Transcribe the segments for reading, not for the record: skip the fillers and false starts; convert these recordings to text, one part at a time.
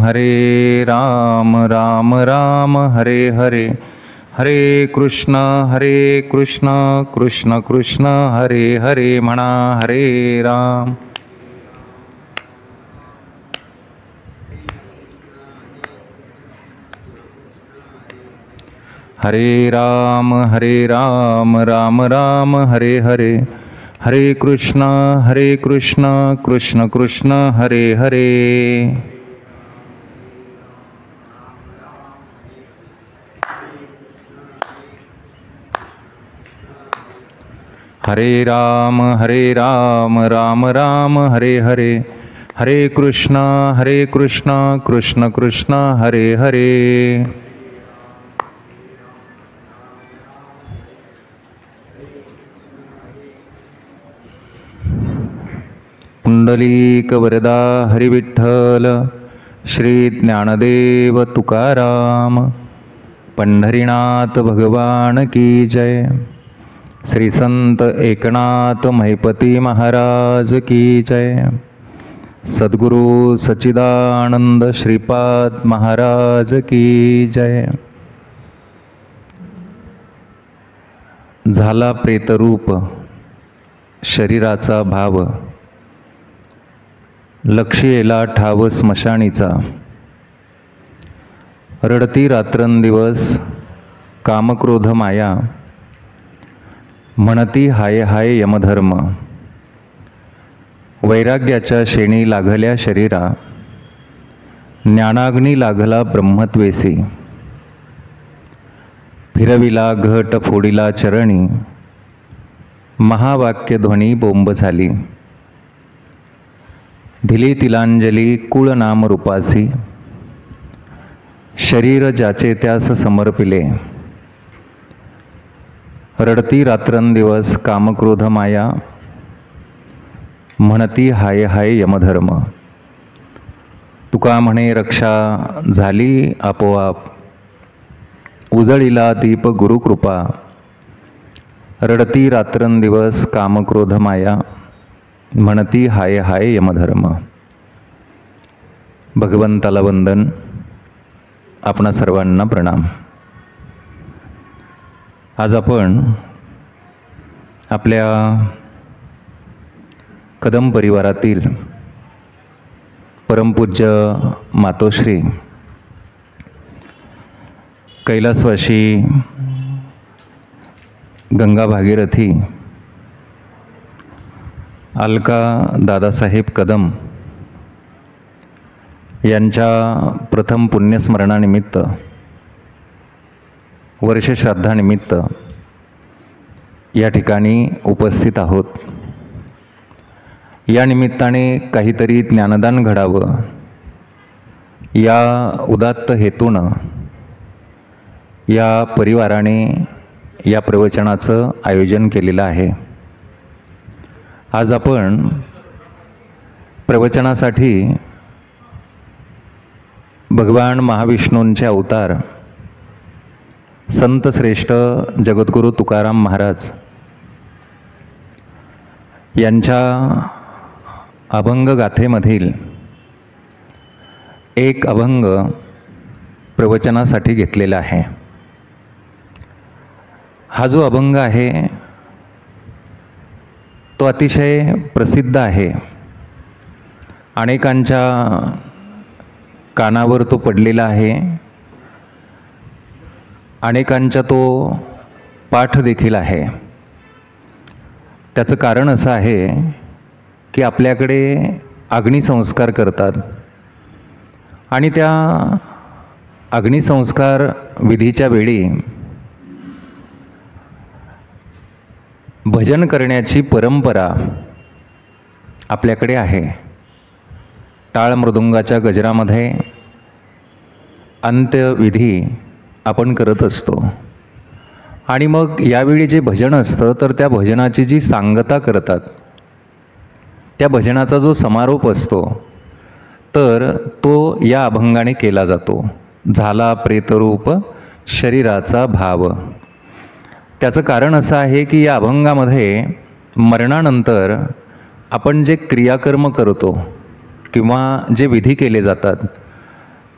हरे राम राम राम हरे हरे, हरे कृष्ण कृष्ण कृष्ण हरे हरे म्हणा हरे राम. हरे राम राम राम हरे हरे, हरे कृष्ण कृष्ण कृष्ण हरे हरे. हरे राम राम राम हरे हरे, हरे कृष्ण कृष्ण कृष्ण हरे हरे. पुंडलीक वरदा हरी विठ्ठल, श्री ज्ञानदेव तुकाराम, पंढरीनाथ भगवान की जय. श्री संत एकनाथ महिपती महाराज की जय. सद्गुरु सच्चिदानंद श्रीपाद महाराज की जय. झाला प्रेतरूप शरीराचा भाव, लक्ष येला ठाव स्मशानीचा. रडती रात्रंदिवस कामक्रोध माया, म्हणती हाय हाय यमधर्म. वैराग्याच्या शेणी लागल्या शरीरा, ज्ञानाग्नी लागला ब्रह्मत्वेसी. फिरविला घट फोडिला चरणी, महावाक्य ध्वनी बोंब झाली. दिली तिलांजली कुळ नाम रूपासी, शरीर ज्याचे त्यास समर्पिले. रडती रात्रंदिवस कामक्रोध माया, म्हणती हाय हाय यमधर्म. तुका म्हणे रक्षा झाली आपोआप, उजळीला दीप गुरुकृपा. रडती रात्रंदिवस कामक्रोध माया, म्हणती हाय हाय यमधर्म. भगवंताला वंदन, आपणा सर्वांना प्रणाम. आज आपण आपल्या कदम परिवारातील परमपूज्य मातोश्री कैलासवासी गंगा भागीरथी अलका दादासाहेब कदम यांच्या प्रथम पुण्यस्मरणानिमित्त, वर्षश्राद्धानिमित्त या ठिकाणी उपस्थित आहोत. या निमित्ताने काहीतरी ज्ञानदान घडावं या उदात्त हेतूनं या परिवाराने या प्रवचनाचं आयोजन केलेलं आहे. आज आपण प्रवचनासाठी भगवान महाविष्णूंचे अवतार संत श्रेष्ठ जगद्गुरु तुकाराम महाराज यांच्या अभंग गाथेमधील एक अभंग प्रवचनासाठी घेतलेला आहे. हा जो अभंग आहे तो अतिशय प्रसिद्ध आहे. अनेकांच्या कानावर तो पडलेला आहे, अनेकांचा तो पाठ देखील आहे. त्याचं कारण असं आहे की आपल्याकडे अग्निसंस्कार करतात आणि त्या अग्निसंस्कार विधीच्या वेळी भजन करण्याची परंपरा आपल्याकडे आहे. टाळ मृदुंगाच्या गजरामध्ये अंत्यविधी आपण करत असतो आणि मग यावेळी जे भजन असतं तर त्या भजनाची जी सांगता करतात, त्या भजनाचा जो समारोप असतो तर तो या अभंगाने केला जातो. झाला प्रेतरूप शरीराचा भाव. त्याचं कारण असं आहे की या अभंगामध्ये मरणानंतर आपण जे क्रियाकर्म करतो किंवा जे विधी केले जातात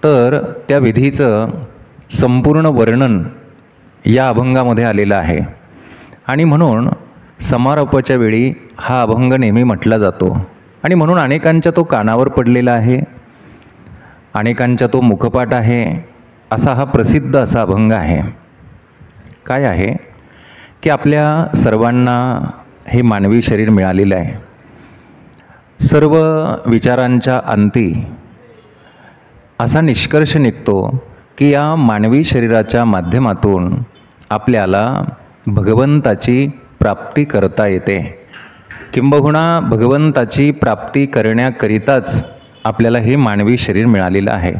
तर त्या विधीचं संपूर्ण वर्णन या अभंगामध्ये आलेलं आहे. आणि म्हणून समारोपाच्या वेळी हा अभंग नेहमी म्हटला जातो आणि म्हणून अनेकांच्या तो कानावर पडलेला आहे, अनेकांच्या तो मुखपाठ आहे. असा हा प्रसिद्ध असा अभंग आहे. काय आहे की आपल्या सर्वांना हे मानवी शरीर मिळालेलं आहे. सर्व विचारांच्या अंती असा निष्कर्ष निघतो की या मानवी शरीराच्या माध्यमातून आपल्याला भगवंताची प्राप्ती करता येते, किंबहुना भगवंताची प्राप्ती करण्याकरिताच आपल्याला हे मानवी शरीर मिळालेलं आहे.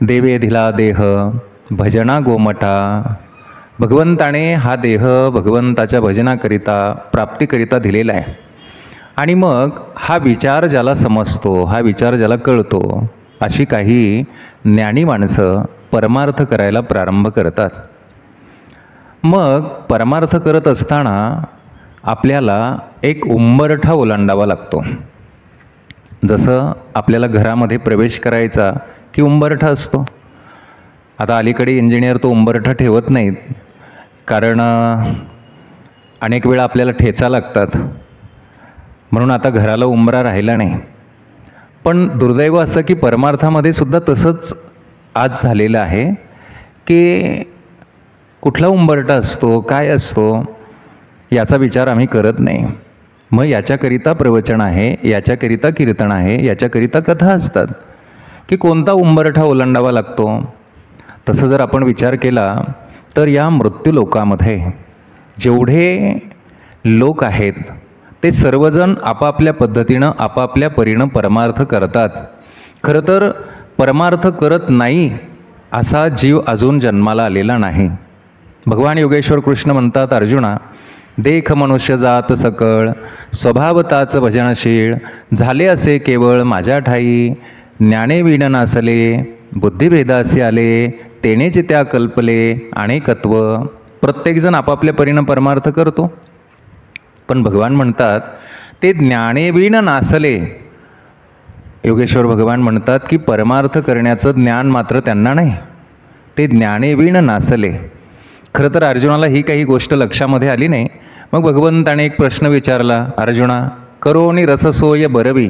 देवे दिला देह भजना गोमठा, भगवंताने हा देह भगवंताच्या भजनाकरिता प्राप्तीकरिता दिलेला आहे. आणि मग हा विचार ज्याला समजतो, हा विचार ज्याला कळतो, अशी काही ज्ञानी माणसं परमार्थ करायला प्रारंभ करतात. मग परमार्थ करत असताना आपल्याला एक उंबरठा ओलांडावा लागतो. जसं आपल्याला घरामध्ये प्रवेश करायचा की उंबरठा असतो. आता अलीकडे इंजिनियर तो उंबरठा ठेवत नाहीत, कारण अनेक वेळा आपल्याला ठेचा लागतात, म्हणून आता घराला उंबरा राहिला नाही. पण दुर्दैव असं की परमार्थामध्ये सुद्धा तसंच आज झालेलं आहे की कुठला उंबरठा असतो, काय असतो, याचा विचार आम्ही करत नाही. मग याच्याकरिता प्रवचन आहे, याच्याकरिता कीर्तन आहे, याच्याकरिता कथा असतात की कोणता उंबरठा ओलांडावा लागतो. तसं जर आपण विचार केला तर या मृत्यूलोकामध्ये जेवढे लोक आहेत ते सर्वजण आपापल्या पद्धतीनं आपापल्या परीनं परमार्थ करतात. खरं तर परमार्थ करत नाही असा जीव अजून जन्माला आलेला नाही. भगवान योगेश्वर कृष्ण म्हणतात, अर्जुना देख मनुष्य जात सकळ, स्वभावताच भजनशीळ, झाले असे केवळ माझ्या ठाई, ज्ञाने विण नासले, बुद्धिभेदासी आले, तेनेच त्या कल्पले अनेकत्व. प्रत्येकजण आपापल्या परीनं परमार्थ करतो, पण भगवान म्हणतात ते ज्ञानेविण नासले. योगेश्वर भगवान म्हणतात की परमार्थ करण्याचं ज्ञान मात्र त्यांना नाही, ते ज्ञानेविण नासले. खरं तर अर्जुनाला ही काही गोष्ट लक्षामध्ये आली नाही. मग भगवंताने एक प्रश्न विचारला, अर्जुना करोनी रससोय बरवी,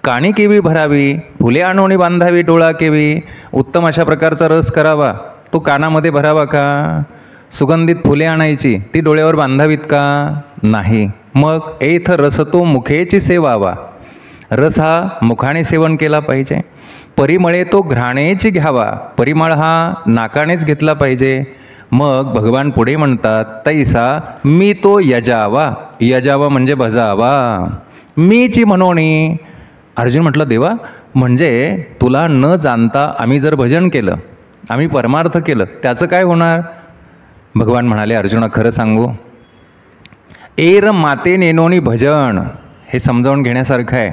काणी केवी भरावी, फुले आणोनी बांधावी डोळा केवी. उत्तम अशा प्रकारचा रस करावा, तो कानामध्ये भरावा का? सुगंधित फुले आणायची, ती डोळ्यावर बांधावीत का? नाही. मग एथ रस तो मुखेची सेवावा, रस हा मुखाने सेवन केला पाहिजे. परिमळे तो घ्राणेची घ्यावा, परिमळ हा नाकानेच घेतला पाहिजे. मग भगवान पुढे म्हणतात, तैसा मी तो यजावा, यजावा म्हणजे भजावा, मीची म्हणोनी. अर्जुन म्हटलं, देवा म्हणजे तुला न जाणता आम्ही जर भजन केलं, आम्ही परमार्थ केलं, त्याचं काय होणार? भगवान म्हणाले, अर्जुना खरं सांगू, एर माते नेनोनी भजन, हे समजावून घेण्यासारखं आहे.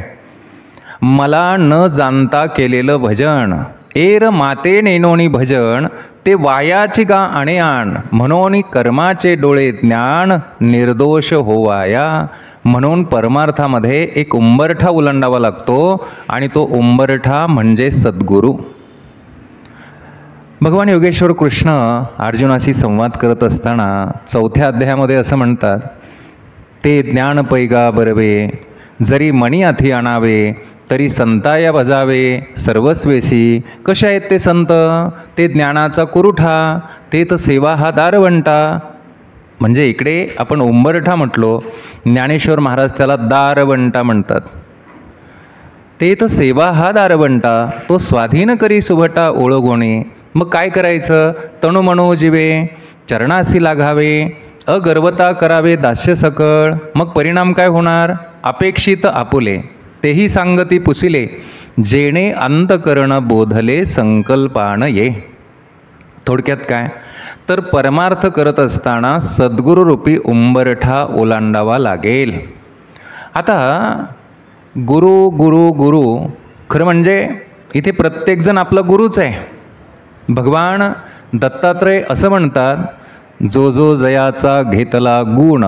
मला न जाणता केलेलं भजन, एर माते नेनोनी भजन, ते वायाची गा आणि आण, म्हणून कर्माचे डोळे ज्ञान, निर्दोष होवाया. म्हणून परमार्थामध्ये एक उंबरठा ओलांडावा लागतो आणि तो उंबरठा म्हणजे सद्गुरू. भगवान योगेश्वर कृष्ण अर्जुनाशी संवाद करत असताना 4थ्या अध्यायामध्ये असं म्हणतात, ते ज्ञान पैगा बरवे, जरी मणी हाती आणावे, तरी संताया भजावे सर्वस्वेशी. कशा आहेत ते संत? ते ज्ञानाचा कुरुठा, ते तर सेवा हा दारवंटा. म्हणजे इकडे आपण उंबरठा म्हटलो, ज्ञानेश्वर महाराज त्याला दारवंटा म्हणतात. ते तर सेवा हा दारवंटा, तो स्वाधीन करी सुभटा ओळगोणे. मग काय करायचं? तणू म्हणू जीवे, चरणासी लागावे, अगर्वता करावे दास्य सकळ. मग परिणाम काय होणार? अपेक्षित आपुले, तेही सांगती पुसिले, जेणे अंतकरण बोधले संकल्पान ये. थोडक्यात काय तर परमार्थ करत असताना सद्गुरूरूपी उंबरठा ओलांडावा लागेल. आता गुरु गुरु गुरु, खरं म्हणजे इथे प्रत्येकजण आपला गुरुच आहे. भगवान दत्तात्रय असं म्हणतात, जो जो जयाचा घेतला गुण,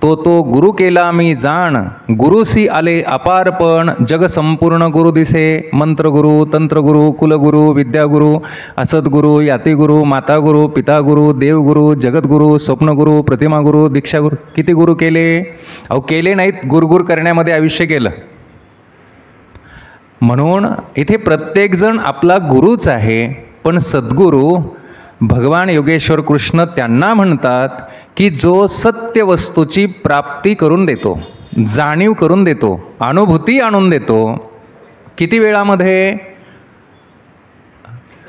तो गुरु केला मी जाण, गुरुसी आले अपारपण, जग संपूर्ण गुरु दिसे, मंत्रगुरु, तंत्रगुरु, कुलगुरु, विद्यागुरु, असद्गुरु, यातिगुरु, मातागुरु, पितागुरु, देवगुरु, जगद्गुरु, स्वप्नगुरु, प्रतिमागुरु, दीक्षागुरु. किती गुरु केले? अहो केले नाहीत, गुरगुर करण्यामध्ये आयुष्य केलं. म्हणून इथे प्रत्येकजण आपला गुरुच आहे, पण सद्गुरू भगवान योगेश्वर कृष्ण त्यांना म्हणतात की जो सत्य वस्तूची प्राप्ती करून देतो, जाणीव करून देतो, अनुभूती आणून देतो. किती वेळामध्ये?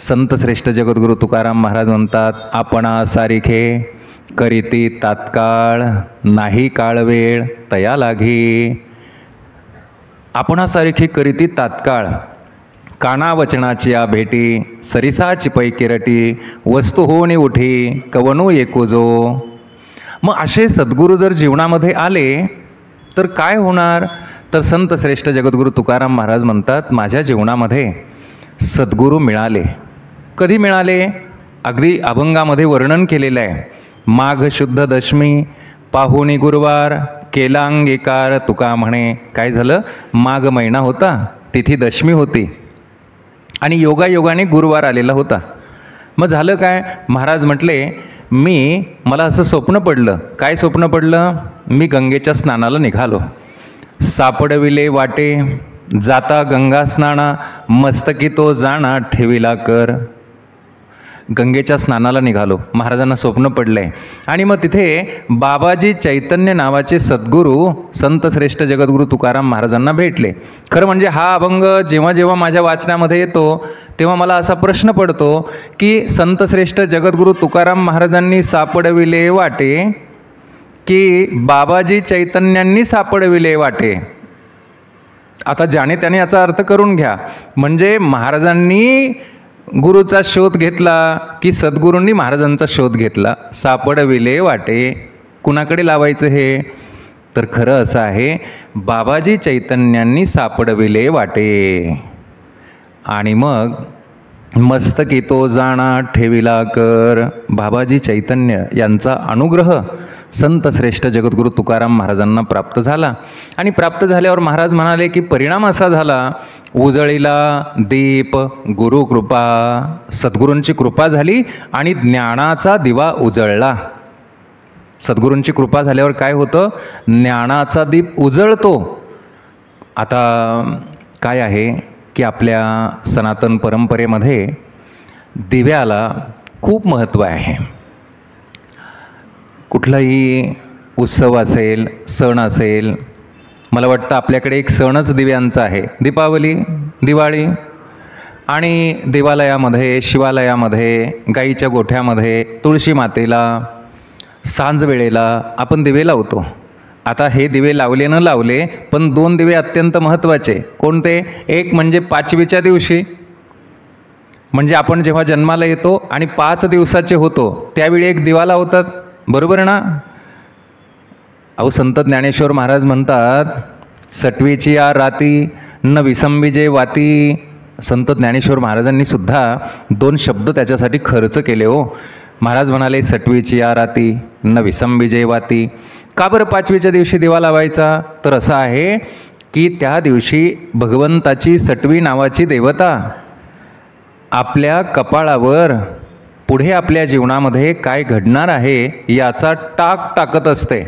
संत श्रेष्ठ जगद्गुरु तुकाराम महाराज म्हणतात, आपणा सारिखे करीती तात्काळ, नाही काळ वेळ तया लागी. आपणासारखी करीती तात्काळ, काना वचनाची या भेटी, सरिसाची पैकिरटी, वस्तू होणी उठी, कवनू एकोजो. मग असे सद्गुरू जर जीवनामध्ये आले तर काय होणार? तर संत श्रेष्ठ जगद्गुरु तुकाराम महाराज म्हणतात, माझ्या जीवनामध्ये सद्गुरू मिळाले. कधी मिळाले? अगदी अभंगामध्ये वर्णन केलेलं आहे. माघ शुद्ध दशमी, पाहुणी गुरुवार, केला अंगीकार तुका म्हणे. काय झालं? माघ महिना होता, तिथी दशमी होती आणि योगायोगाने गुरुवार आलेला होता. मग झालं काय? महाराज म्हटले, मला असं स्वप्न पडलं. काय स्वप्न पडलं? मी गंगेच्या स्नानाला निघालो. सापडविले वाटे, जाता गंगा स्नाना, मस्तकी तो जाणा ठेविला कर. गंगेच्या स्नानाला निघालो, महाराजांना स्वप्न पडलंय. आणि मग तिथे बाबाजी चैतन्य नावाचे सद्गुरू संत श्रेष्ठ जगद्गुरू तुकाराम महाराजांना भेटले. खरं म्हणजे हा अभंग जेव्हा जेव्हा माझ्या वाचनामध्ये येतो तेव्हा मला असा प्रश्न पडतो की संत श्रेष्ठ जगद्गुरू तुकाराम महाराजांनी सापडविले वाटे की बाबाजी चैतन्यांनी सापडविले वाटे? आता ज्याने त्याने याचा अर्थ करून घ्या. म्हणजे महाराजांनी गुरुचा शोध घेतला की सद्गुरूंनी महाराजांचा शोध घेतला? सापडविले वाटे, कुणाकडे लावायचं हे? तर खरं असं आहे, बाबाजी चैतन्यांनी सापडविले वाटे. आणि मग मस्तकी तो जाणा ठेविला कर. बाबाजी चैतन्य यांचा अनुग्रह संत श्रेष्ठ जगद्गुरू तुकाराम महाराजांना प्राप्त झाला. आणि प्राप्त झाल्यावर महाराज म्हणाले की परिणाम असा झाला, उजळीला दीप गुरुकृपा. सद्गुरूंची कृपा झाली आणि ज्ञानाचा दिवा उजळला. सद्गुरूंची कृपा झाल्यावर काय होतं? ज्ञानाचा दीप उजळतो. आता काय आहे की आपल्या सनातन परंपरेमध्ये दिव्याला खूप महत्त्व आहे. कुठलाही उत्सव असेल, सण असेल, मला वाटतं आपल्याकडे एक सणच दिव्यांचा आहे, दीपावली, दिवाळी. आणि देवालयामध्ये, शिवालयामध्ये, गाईच्या गोठ्यामध्ये, तुळशी मातेला सांज वेळेला आपण दिवे लावतो. आता हे दिवे लावले न लावले, पण 2 दिवे अत्यंत महत्त्वाचे. कोणते? एक म्हणजे 5वीच्या दिवशी, म्हणजे आपण जेव्हा जन्माला येतो आणि 5 दिवसाचे होतो त्यावेळी एक दिवा लावतात, बरोबर ना? अहो संत ज्ञानेश्वर महाराज म्हणतात, सटवीची या राती न विसंबिजे वाती. संत ज्ञानेश्वर महाराजांनी सुद्धा 2 शब्द त्याच्यासाठी खर्च केले हो. महाराज म्हणाले सटवीची या राती न विसंबिजे वाती. का बरं 5वीच्या दिवशी दिवा लावायचा? तर असं आहे की त्या दिवशी भगवंताची सटवी नावाची देवता आपल्या कपाळावर पुढे आपल्या जीवनामध्ये काय घडणार आहे याचा टाक टाकत असते.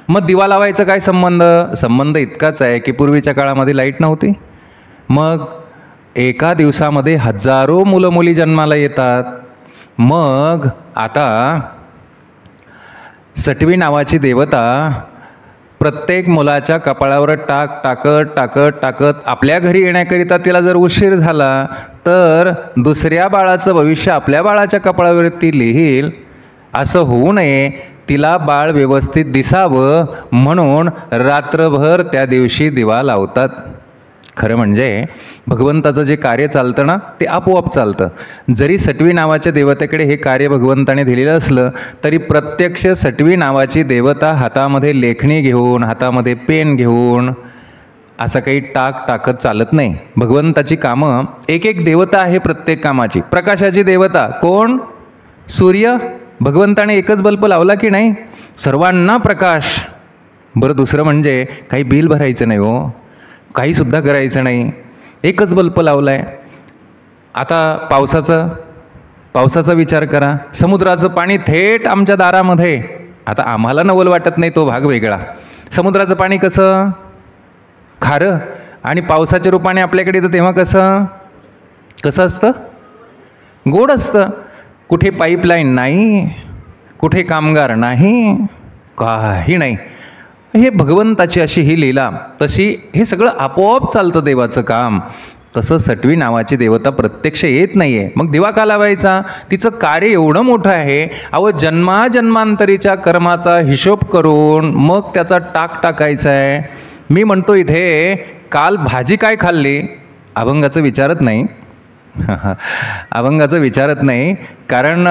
मग दिवा लावायचा काय संबंध? संबंध इतकाच आहे की पूर्वीच्या काळामध्ये लाईट नव्हती. मग एका दिवसामध्ये हजारो मुलं मुली जन्माला येतात. मग आता सटवी नावाची देवता प्रत्येक मुलाच्या कपाळावर टाक टाकत टाकत टाकत आपल्या घरी येण्याकरिता तिला जर उशीर झाला तर दुसऱ्या बाळाचं भविष्य आपल्या बाळाच्या कपाळावरती लिहील. असं होऊ नये, तिला बाळ व्यवस्थित दिसावं म्हणून रात्रभर त्या दिवशी दिवा लावतात. खरं म्हणजे भगवंताचं जे कार्य चालतं ना ते आपोआप चालतं. जरी सटवी नावाच्या देवतेकडे हे कार्य भगवंताने दिलेलं असलं तरी प्रत्यक्ष सटवी नावाची देवता हातामध्ये लेखणी घेऊन, हातामध्ये पेन घेऊन असं काही टाक टाकत चालत नाही. भगवंताची कामं, एक एक देवता आहे प्रत्येक कामाची. प्रकाशाची देवता कोण? सूर्य. भगवंताने एकच बल्ब लावला की नाही? सर्वांना प्रकाश. बरं, दुसरं म्हणजे काही बिल भरायचं नाही हो, काहीसुद्धा करायचं नाही, एकच बल्ब लावला आहे. आता पावसाचा विचार करा. समुद्राचं पाणी थेट आमच्या दारामध्ये. आता आम्हाला नवल वाटत नाही, तो भाग वेगळा. समुद्राचं पाणी कसं खारं, आणि पावसाच्या रूपाने आपल्याकडे येतं तेव्हा कसं असतं, गोड असतं. कुठे पाईपलाईन नाही, कुठे कामगार नाही, काही नाही. हे भगवंताची अशी ही लीला. तशी हे सगळं आपोआप चालतं देवाचं काम. तसं सटवी नावाची देवता प्रत्यक्ष येत नाही आहे. मग दिवा का लावायचा? तिचं कार्य एवढं मोठं आहे. अहो, जन्माजन्मांतरीच्या कर्माचा हिशोब करून मग त्याचा टाक टाकायचा आहे. मी म्हणतो इथे, काल भाजी काय खाल्ली, अभंगाचं विचारत नाही. अभंगाचं विचारत नाही, कारण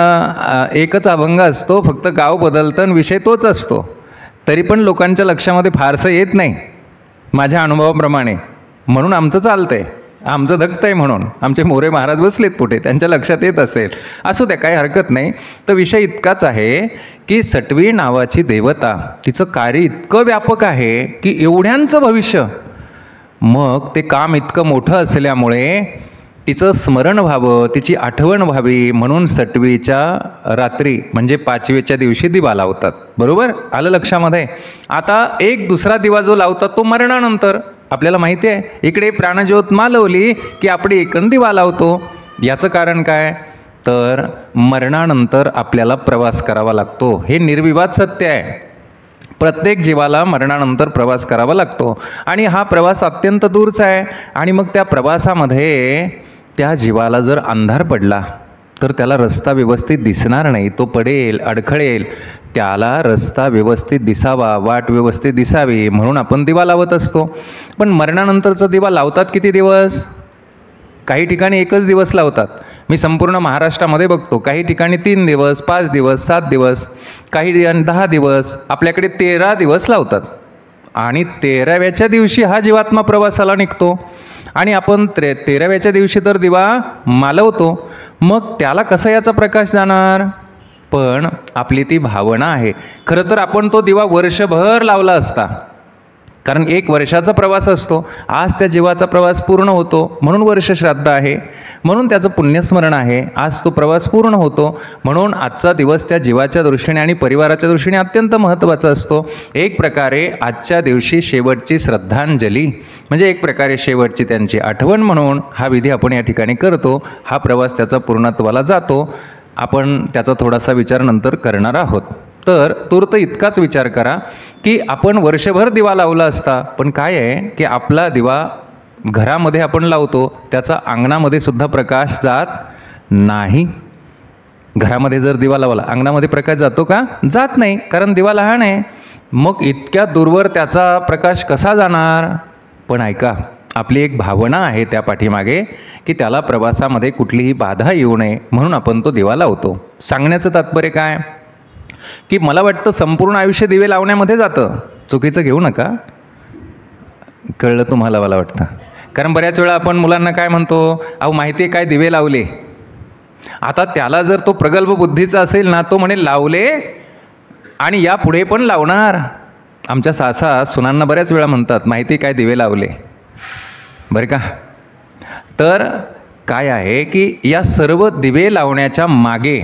एकच अभंग असतो, फक्त गाव बदलतं आणि विषय तोच असतो. तरी पण लोकांच्या लक्षामध्ये फारसं येत नाही माझ्या अनुभवाप्रमाणे. म्हणून आमचं चालतंय, आमचं धकतंय, म्हणून आमचे मोरे महाराज बसलेत पुढे, त्यांच्या लक्षात येत असेल. असू द्या, काही हरकत नाही. तर विषय इतकाच आहे की सटवी नावाची देवता, तिचं कार्य इतकं व्यापक आहे की एवढ्यांचं भविष्य. मग ते काम इतकं मोठं असल्यामुळे तिचं स्मरण व्हावं, तिची आठवण व्हावी, म्हणून सटवीच्या रात्री म्हणजे 5वेच्या दिवशी दिवा लावतात. बरोबर, आलं लक्षामध्ये? आता एक दुसरा दिवा जो लावतात तो मरणानंतर. आपल्याला माहिती आहे, इकडे प्राणज्योत मालवली की आपण एकंद दिवा लावतो. याचं कारण काय? तर मरणानंतर आपल्याला प्रवास करावा लागतो. हे निर्विवाद सत्य आहे. प्रत्येक जीवाला मरणानंतर प्रवास करावा लागतो, आणि हा प्रवास अत्यंत दूरचा आहे. आणि मग त्या प्रवासामध्ये त्या जीवाला जर अंधार पडला तर त्याला रस्ता व्यवस्थित दिसणार नाही, तो पडेल, अडखळेल. त्याला रस्ता व्यवस्थित दिसावा, वाट व्यवस्थित दिसावी, म्हणून आपण दिवा लावत असतो. पण मरणानंतरचा दिवा लावतात किती दिवस? काही ठिकाणी एकच दिवस लावतात. मी संपूर्ण महाराष्ट्रामध्ये बघतो, काही ठिकाणी 3 दिवस, 5 दिवस, 7 दिवस, काही 10 दिवस, आपल्याकडे 13 दिवस लावतात. आणि 13व्याच्या दिवशी हा जीवात्मा प्रवासाला निघतो. आणि आपण 13व्याच्या दिवशी तर दिवा मालवतो. मग त्याला कसा याचा प्रकाश जाणार? पण आपली ती भावना आहे. खरं तर आपण तो दिवा वर्षभर लावला असता, कारण 1 वर्षाचा प्रवास असतो. आज त्या जीवाचा प्रवास पूर्ण होतो, म्हणून वर्ष श्राद्ध आहे, म्हणून त्याचं पुण्यस्मरण आहे. आज तो प्रवास पूर्ण होतो, म्हणून आजचा दिवस त्या जीवाच्या दृष्टीने आणि परिवाराच्या दृष्टीने अत्यंत महत्त्वाचा असतो. एक प्रकारे आजच्या दिवशी शेवटची श्रद्धांजली, म्हणजे एक प्रकारे शेवटची त्यांची आठवण म्हणून हा विधी आपण या ठिकाणी करतो. हा प्रवास त्याचा पूर्णत्वाला जातो. आपण त्याचा थोडासा विचार नंतर करणार आहोत. तर तूर्त इतकाच विचार करा की आपण वर्षभर दिवा लावला असता, पण काय आहे की आपला दिवा घरामध्ये आपण लावतो, त्याचा अंगणामध्ये सुद्धा प्रकाश जात नाही. घरामध्ये जर दिवा लावला, अंगणामध्ये प्रकाश जातो का? जात नाही, कारण दिवा लहान आहे. मग इतक्या दूरवर त्याचा प्रकाश कसा जाणार? पण ऐका, आपली एक भावना आहे त्या पाठीमागे की त्याला प्रवासामध्ये कुठलीही बाधा येऊ नये, म्हणून आपण तो दिवा लावतो. सांगण्याचं तात्पर्य काय की मला वाटतं संपूर्ण आयुष्य दिवे लावण्यामध्ये जातं. चुकीचं घेऊ नका, कळलं तुम्हाला मला वाटतं. कारण बऱ्याच वेळा आपण मुलांना काय म्हणतो, अहो माहिती आहे काय, दिवे लावले. आता त्याला जर तो प्रगल्भ बुद्धीचा असेल ना, तो म्हणे लावले आणि या पुढे पण लावणार. आमच्या सासा सुनांना बऱ्याच वेळा म्हणतात, माहिती काय, दिवे लावले, बरं का. तर काय आहे की या सर्व दिवे लावण्याच्या मागे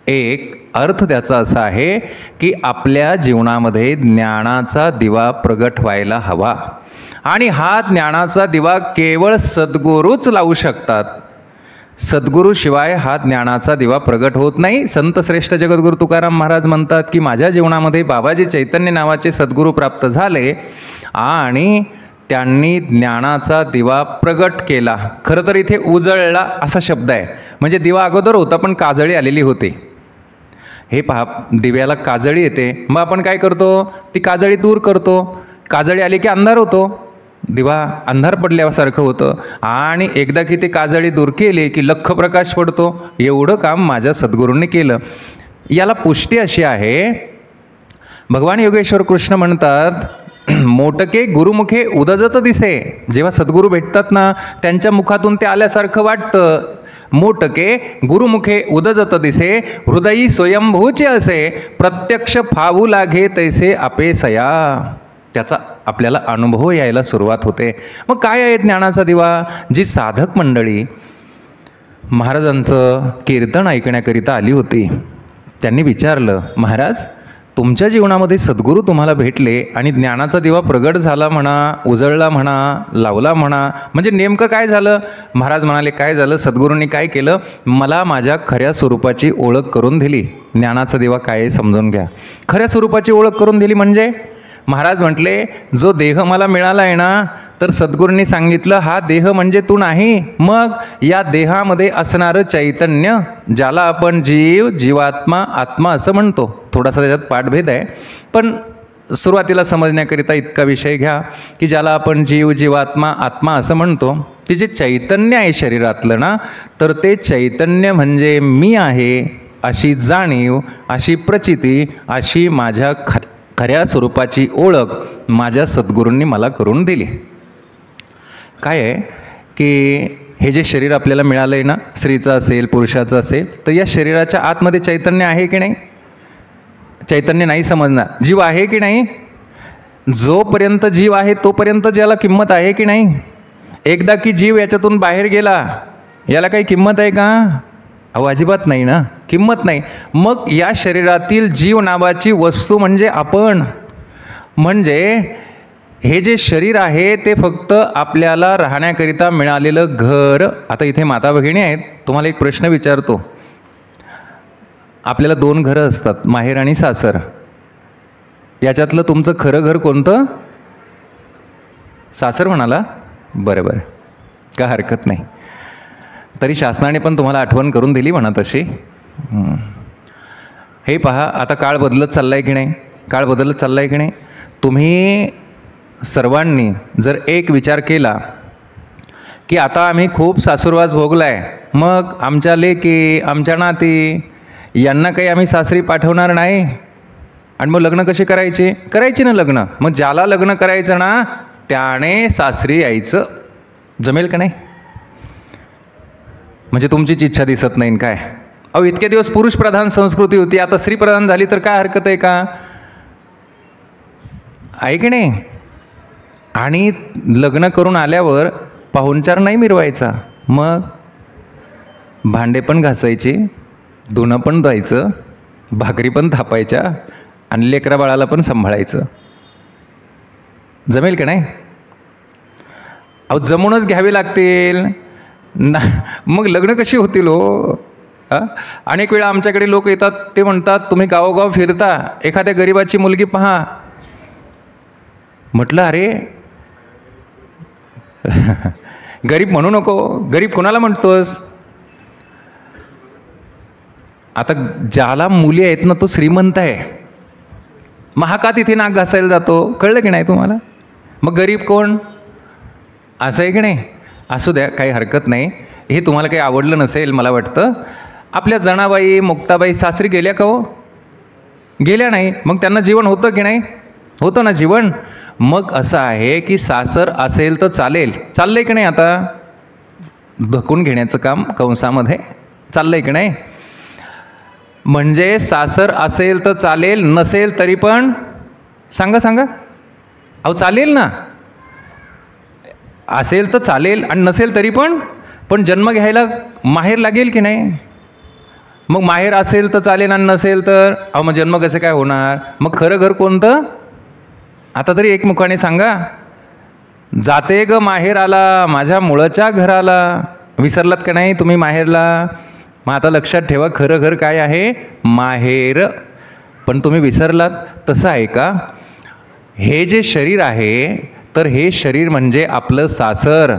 एक अर्थ त्याचा असा आहे की आपल्या जीवनामध्ये ज्ञानाचा दिवा प्रगट व्हायला हवा. आणि हा ज्ञानाचा दिवा केवळ सद्गुरूच लावू शकतात. सद्गुरूशिवाय हा ज्ञानाचा दिवा प्रगट होत नाही. संत श्रेष्ठ जगद्गुरू तुकाराम महाराज म्हणतात की माझ्या जीवनामध्ये बाबाजी चैतन्य नावाचे सद्गुरू प्राप्त झाले आणि त्यांनी ज्ञानाचा दिवा प्रगट केला. खरं तर इथे उजळला असा शब्द आहे, म्हणजे दिवा अगोदर होता पण काजळी आलेली होती. हे पहा, दिव्याला काजळी येते, मग आपण काय करतो, ती काजळी दूर करतो. काजळी आली की अंधार होतो, दिवा अंधार पडल्यासारखं होतं. आणि एकदा की ती काजळी दूर केली की लख्ख प्रकाश पडतो. एवढं काम माझ्या सद्गुरूंनी केलं. याला पुष्टी अशी आहे, भगवान योगेश्वर कृष्ण म्हणतात, मोटके गुरुमुखे उदजत दिसे. जेव्हा सद्गुरू भेटतात ना, त्यांच्या मुखातून ते आल्यासारखं वाटतं. मोटके गुरुमुखे उदजत दिसे, हृदयी स्वयंभूचे असे, प्रत्यक्ष फावू लागे तैसे अपेसया. त्याचा आपल्याला अनुभव यायला सुरुवात होते. मग काय आहे ज्ञानाचा दिवा? जी साधक मंडळी महाराजांचं कीर्तन ऐकण्याकरिता आली होती, त्यांनी विचारलं, महाराज तुमच्या जीवनामध्ये सद्गुरू तुम्हाला भेटले आणि ज्ञानाचा दिवा प्रगट झाला म्हणा, उजळला म्हणा, लावला म्हणा, म्हणजे नेमकं काय झालं? महाराज म्हणाले, काय झालं? सद्गुरूंनी काय केलं? मला माझ्या खऱ्या स्वरूपाची ओळख करून दिली. ज्ञानाचा दिवा काय आहे समजून घ्या. खऱ्या स्वरूपाची ओळख करून दिली म्हणजे महाराज म्हटले, जो देह मला मिळाला आहे ना, तर सद्गुरूंनी सांगितलं हा देह म्हणजे तू नाही, मग या देहामध्ये असणारं चैतन्य, ज्याला आपण जीव, जीवात्मा, आत्मा असं म्हणतो. थोडासा त्याच्यात पाठभेद आहे, पण सुरुवातीला समजण्याकरिता इतका विषय घ्या की ज्याला आपण जीव, जीवात्मा, आत्मा असं म्हणतो, ते जे चैतन्य आहे शरीरातलं ना, तर ते चैतन्य म्हणजे मी आहे अशी जाणीव, अशी प्रचिती, अशी माझ्या खऱ्या स्वरूपाची ओळख माझ्या सद्गुरूंनी मला करून दिली. काय आहे की हे जे शरीर आपल्याला मिळालं आहे ना, स्त्रीचं असेल पुरुषाचं असेल, तर या शरीराच्या आतमध्ये चैतन्य आहे की नाही? चैतन्य नाही समजणार. जीव आहे की नाही? जोपर्यंत जीव आहे तोपर्यंत ज्याला किंमत आहे की नाही? एकदा की जीव याच्यातून बाहेर गेला, याला काही किंमत आहे का? अहो अजिबात नाही ना, किंमत नाही. मग या शरीरातील जीव नावाची वस्तू म्हणजे आपण. म्हणजे हे जे शरीर आहे ते फक्त आपल्याला राहण्याकरिता मिळालेलं घर. आता इथे माता भगिनी आहेत, तुम्हाला एक प्रश्न विचारतो. आपल्याला 2 घरं असतात, माहेर आणि सासर. याच्यातलं तुमचं खरं घर कोणतं? सासर म्हणाला? बरं, का हरकत नाही. तरी शासनाने पण तुम्हाला आठवण करून दिली म्हणा तशी. हे पहा, आता काळ बदलत चालला आहे की नाही? काळ बदलत चालला आहे की नाही? तुम्ही सर्वांनी जर एक विचार केला की आता आम्ही खूप सासूरवास भोगला आहे, मग आमच्या लेकी, आमच्या नाती यांना काही आम्ही सासरी पाठवणार नाही, आणि मग लग्न कसे करायचे? करायचे ना लग्न. मग ज्याला लग्न करायचं ना त्याने सासरी यायचं. जमेल का नाही? म्हणजे तुमचीच इच्छा दिसत नाही काय? अहो इतके दिवस पुरुष प्रधान संस्कृती होती, आता स्त्री प्रधान झाली, तर काय हरकत आहे का? आहे की नाही? आणि लग्न करून आल्यावर पाहुणचार नाही मिरवायचा, मग भांडे पण घासायचे, धुणं पण धुवायचं, भाकरी पण थापायच्या, आणि लेकरा बाळाला पण सांभाळायचं. जमेल का नाही? अहो जमूनच घ्यावे लागतील ना, मग लग्न कशी होतील हो? अनेक वेळा आमच्याकडे लोक येतात, ते म्हणतात तुम्ही गावोगाव फिरता, एखाद्या गरीबाची मुलगी पहा. म्हटलं अरे गरीब म्हणू नको, गरीब कोणाला म्हणतोस? आता ज्याला मुली आहेत ना तो श्रीमंत आहे, महाका तिथे नाक घासायला जातो. कळलं की नाही तुम्हाला? मग गरीब कोण? असं आहे की नाही? असू द्या, काही हरकत नाही. हे तुम्हाला काही आवडलं नसेल मला वाटतं. आपल्या जणाबाई, मुक्ताबाई सासरी गेल्या का हो? गेल्या नाही. मग त्यांना जीवन होतं की नाही? होतं ना जीवन. मग असं आहे की सासर असेल तर चालेल. चाललंय की नाही? आता धकून घेण्याचं काम कंसामध्ये चाललंय की नाही? म्हणजे सासर असेल तर चालेल, नसेल तरी पण सांगा सांगा. अहो चालेल ना, असेल तर चालेल आणि नसेल तरी पण जन्म घ्यायला माहेर लागेल की नाही? मग माहेर असेल तर चालेल आणि नसेल तर अहो मग जन्म कसं काय होणार? मग खरं घर कोणतं? आता तरी एकमुखाने सांगा. जाते ग माहेर आला माझ्या मुळच्या घराला. विसरलात का नाही तुम्ही माहेरला? मग आता लक्षात ठेवा, खरं घर काय आहे? माहेर. पण तुम्ही विसरलात. तसं आहे का? हे जे शरीर आहे, तर हे शरीर म्हणजे आपलं सासर,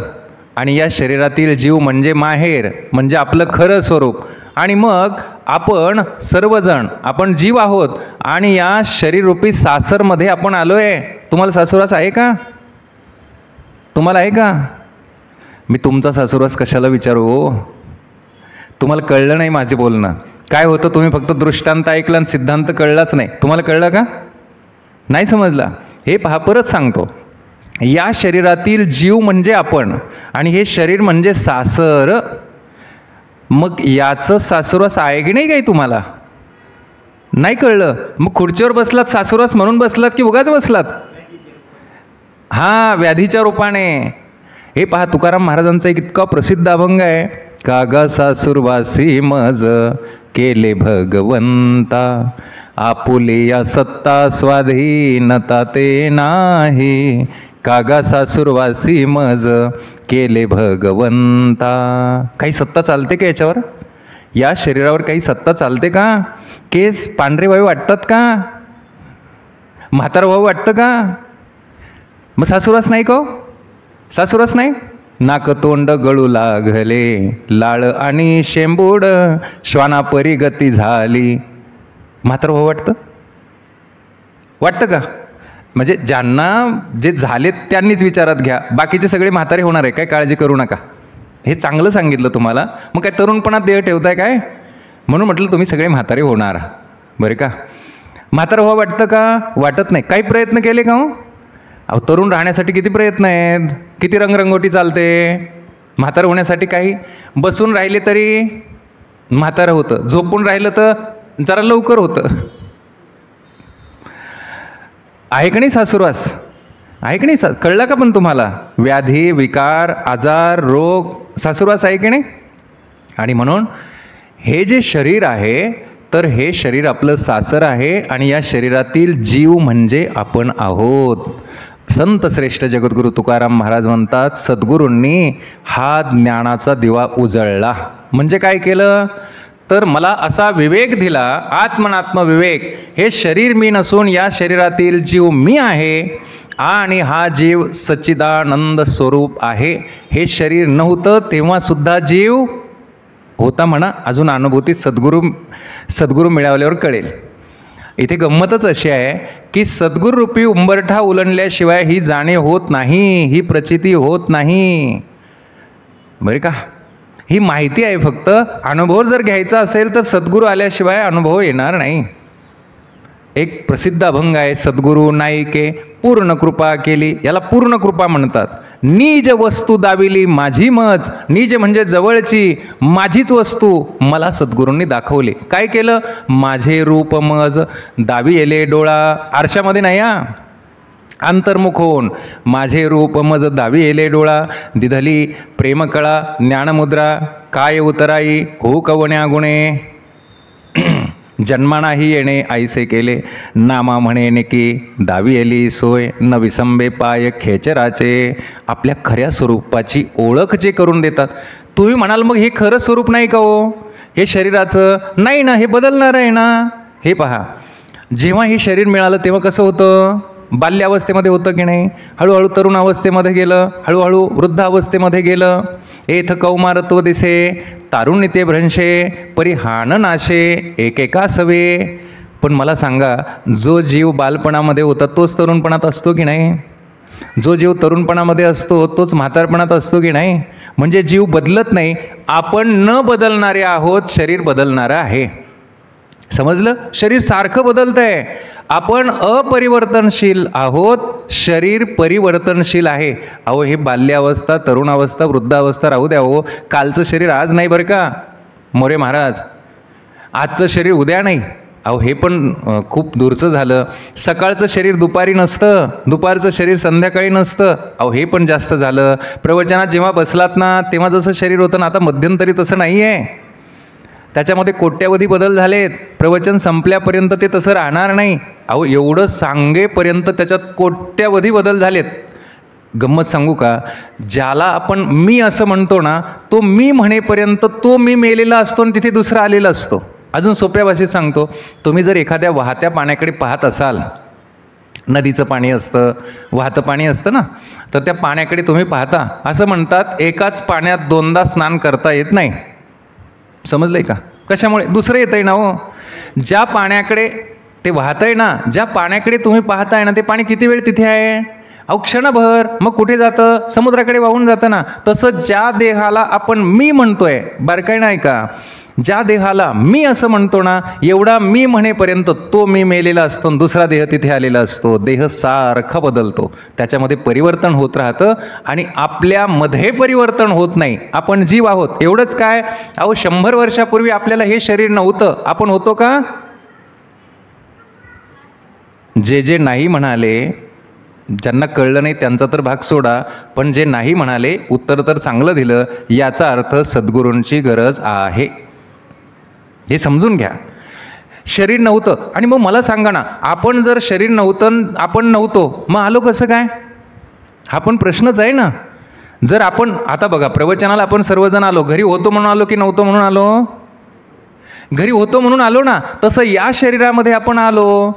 आणि या शरीरातील जीव म्हणजे माहेर, म्हणजे आपलं खरं स्वरूप. आणि मग आपण सर्वजण आपण जीव आहोत, आणि या शरीररूपी सासरमध्ये आपण आलो आहे. तुम्हाला सासुरास आहे का? तुम्हाला आहे का? मी तुमचा सासुरास कशाला विचारू? तुम्हाला कळलं नाही माझे बोलणं काय होतं. तुम्ही फक्त दृष्टांत ऐकला आणि सिद्धांत कळलाच नाही. तुम्हाला कळलं का? नाही समजला? हे पहा, परत सांगतो. या शरीरातील जीव म्हणजे आपण, आणि हे शरीर म्हणजे सासर. मग याचं सासुरवास आहे की नाही काही तुम्हाला? नाही कळलं. मग खुर्चीवर बसलात सासुरवास म्हणून बसलात की उगाच बसलात? हां, व्याधीच्या रूपाने. हे पहा, तुकाराम महाराजांचा एक इतका प्रसिद्ध अभंग आहे, कागा सासुरवासी मज केले भगवंता, आपुले या सत्ता स्वाधीनता ते नाही, कागा सासुरवासी मज केले भगवंता. काही सत्ता चालते का याच्यावर? या शरीरावर काही सत्ता चालते का? केस पांढरे व्हावे वाटतात का? म्हातारं व्हावं वाटतं का? मग सासुरवास नाही का? सासुरवास नाही. नाक तोंड गळू लागले, लाळ आणि शेंबूड श्वानापरी गती झाली. म्हातारं व्हावं वाटतं? वाटतं का? म्हणजे ज्यांना जे झालेत त्यांनीच विचारात घ्या, बाकीचे सगळे म्हातारे होणार आहे, काय काळजी करू नका. हे चांगलं सांगितलं तुम्हाला. मग काय तरुणपणात देह ठेवताय काय? म्हणून म्हटलं तुम्ही सगळे म्हातारे होणार, बरे का? म्हातारं व्हावं वाटतं का? वाटत नाही. काही प्रयत्न केले का हो? अहो, तरुण राहण्यासाठी किती प्रयत्न आहेत, किती रंगरंगोटी चालते. म्हातारं होण्यासाठी काही बसून राहिले तरी म्हातारं होतं, झोपून राहिलं तर जरा लवकर होतं. आहे का नाही सासुरवास? आहे की नाही? कळला का पण तुम्हाला? व्याधी, विकार, आजार, रोग, सासुरवास आहे की नाही? आणि म्हणून हे जे शरीर आहे, तर हे शरीर आपलं सासर आहे आणि या शरीरातील जीव म्हणजे आपण आहोत. संत श्रेष्ठ जगद्गुरु तुकाराम महाराज म्हणतात, सद्गुरूंनी हा ज्ञानाचा दिवा उजळला. म्हणजे काय केलं? तर मला असा विवेक दिला, आत्मनात्म विवेक. हे शरीर मी नसून या शरीरातील जीव मी आहे आणि हा जीव सच्चिदानंद स्वरूप आहे. हे शरीर नव्हतं तेव्हा सुद्धा जीव होता म्हणा. अजून अनुभूती सद्गुरू मिळाल्यावर कळेल. इथे गंमतच अशी आहे की सद्गुरूरूपी उंबरठा उलंडल्याशिवाय ही जाणीव होत नाही, ही प्रचिती होत नाही, बरे का? ही माहिती आहे फक्त. अनुभव जर घ्यायचा असेल तर सद्गुरू आल्याशिवाय अनुभव येणार नाही. एक प्रसिद्ध अभंग आहे, सद्गुरू नाईके पूर्ण कृपा केली. याला पूर्ण कृपा म्हणतात. निज वस्तू दाविली माझी मज. निज म्हणजे जवळची, माझीच वस्तू मला सद्गुरूंनी दाखवली. काय केलं? माझे रूप मज दावी येले डोळा. आरशामध्ये नाही हा, अंतर्मुख होऊन माझे रूप मज दावी येले डोळा. दिधली प्रेमकळा ज्ञानमुद्रा, काय उतराई हो कवण्या गुणे. जन्मानाही येणे ऐसे केले, नामा म्हणे नेकी दावी येली सोय. न विसंबे पाय खेचराचे. आपल्या खऱ्या स्वरूपाची ओळख जे करून देतात. तुम्ही म्हणाल मग हे खरं स्वरूप नाही का हो हे शरीराचं? नाही ना, हे बदलणार आहे ना. हे पहा, जेव्हा हे शरीर मिळालं तेव्हा कसं होतं? बाल्यावस्थेमध्ये होतं की नाही? हळूहळू तरुण अवस्थेमध्ये गेलं, हळूहळू वृद्ध अवस्थेमध्ये गेलं. एथ कौमारत्व दिसे तारुण्य ते भ्रंशे, परिहान नाशे एकेका सवे. पण मला सांगा, जो जीव बालपणामध्ये होता तोच तरुणपणात असतो की नाही? जो जीव तरुणपणामध्ये असतो तोच म्हातारपणात असतो की नाही? म्हणजे जीव बदलत नाही. आपण न बदलणारे आहोत, शरीर बदलणारं आहे. समजलं? शरीर सारखं बदलतंय. आपण अपरिवर्तनशील आहोत, शरीर परिवर्तनशील आहे. अहो, हे बाल्यावस्था, तरुणावस्था, वृद्धावस्था राहू द्या हो. कालचं शरीर आज नाही बरं का मोरे महाराज. आजचं शरीर उद्या नाही. अहो, हे पण खूप दूरचं झालं. सकाळचं शरीर दुपारी नसतं, दुपारचं शरीर संध्याकाळी नसतं. अहो, हे पण जास्त झालं. प्रवचनात जेव्हा बसलात ना तेव्हा जसं शरीर होतं ना, आता मध्यंतरी तसं नाही आहे. त्याच्यामध्ये कोट्यावधी बदल झालेत. प्रवचन संपल्यापर्यंत ते तसं राहणार नाही. अहो, एवढं सांगेपर्यंत त्याच्यात कोट्यावधी बदल झालेत. गंमत सांगू का? ज्याला आपण मी असं म्हणतो ना, तो मी म्हणेपर्यंत तो मी मेलेला असतो आणि तिथे दुसरा आलेला असतो. अजून सोप्या भाषेत सांगतो, तुम्ही जर एखाद्या वाहत्या पाण्याकडे पाहत असाल, नदीचं पाणी असतं, वाहतं पाणी असतं ना, तर त्या पाण्याकडे तुम्ही पाहता. असं म्हणतात, एकाच पाण्यात दोनदा स्नान करता येत नाही. समजलंय का? कशामुळे? दुसरं येतंय ना हो. ज्या पाण्याकडे ते वाहतंय ना, ज्या पाण्याकडे तुम्ही पाहताय ना, ते पाणी किती वेळ तिथे आहे? अहो, क्षणभर. मग कुठे जातं? समुद्राकडे वाहून जातं ना. तसं ज्या देहाला आपण मी म्हणतोय, बारकाई नाही का, ज्या देहाला मी असं म्हणतो ना, एवढा मी म्हणेपर्यंत तो मी मेलेला असतो आणि दुसरा देह तिथे आलेला असतो. देह सारखा बदलतो, त्याच्यामध्ये परिवर्तन होत राहतं आणि आपल्यामध्ये परिवर्तन होत नाही. आपण जीव आहोत एवढंच काय. अहो 100 वर्षापूर्वी आपल्याला हे शरीर नव्हतं, आपण होतो का? जे नाही म्हणाले, ज्यांना कळलं नाही त्यांचा तर भाग सोडा, पण जे नाही म्हणाले उत्तर तर चांगलं दिलं, याचा अर्थ सद्गुरूंची गरज आहे, हे समजून घ्या. शरीर नव्हतं आणि मग मला सांगा ना, आपण जर शरीर नव्हतं, आपण नव्हतो, मग आलो कसं काय? हा पण प्रश्नच आहे ना. जर आपण आता बघा, प्रवचनाला आपण सर्वजण आलो, घरी होतो म्हणून आलो की नव्हतो म्हणून आलो? घरी होतो म्हणून आलो ना. तसं या शरीरामध्ये आपण आलो,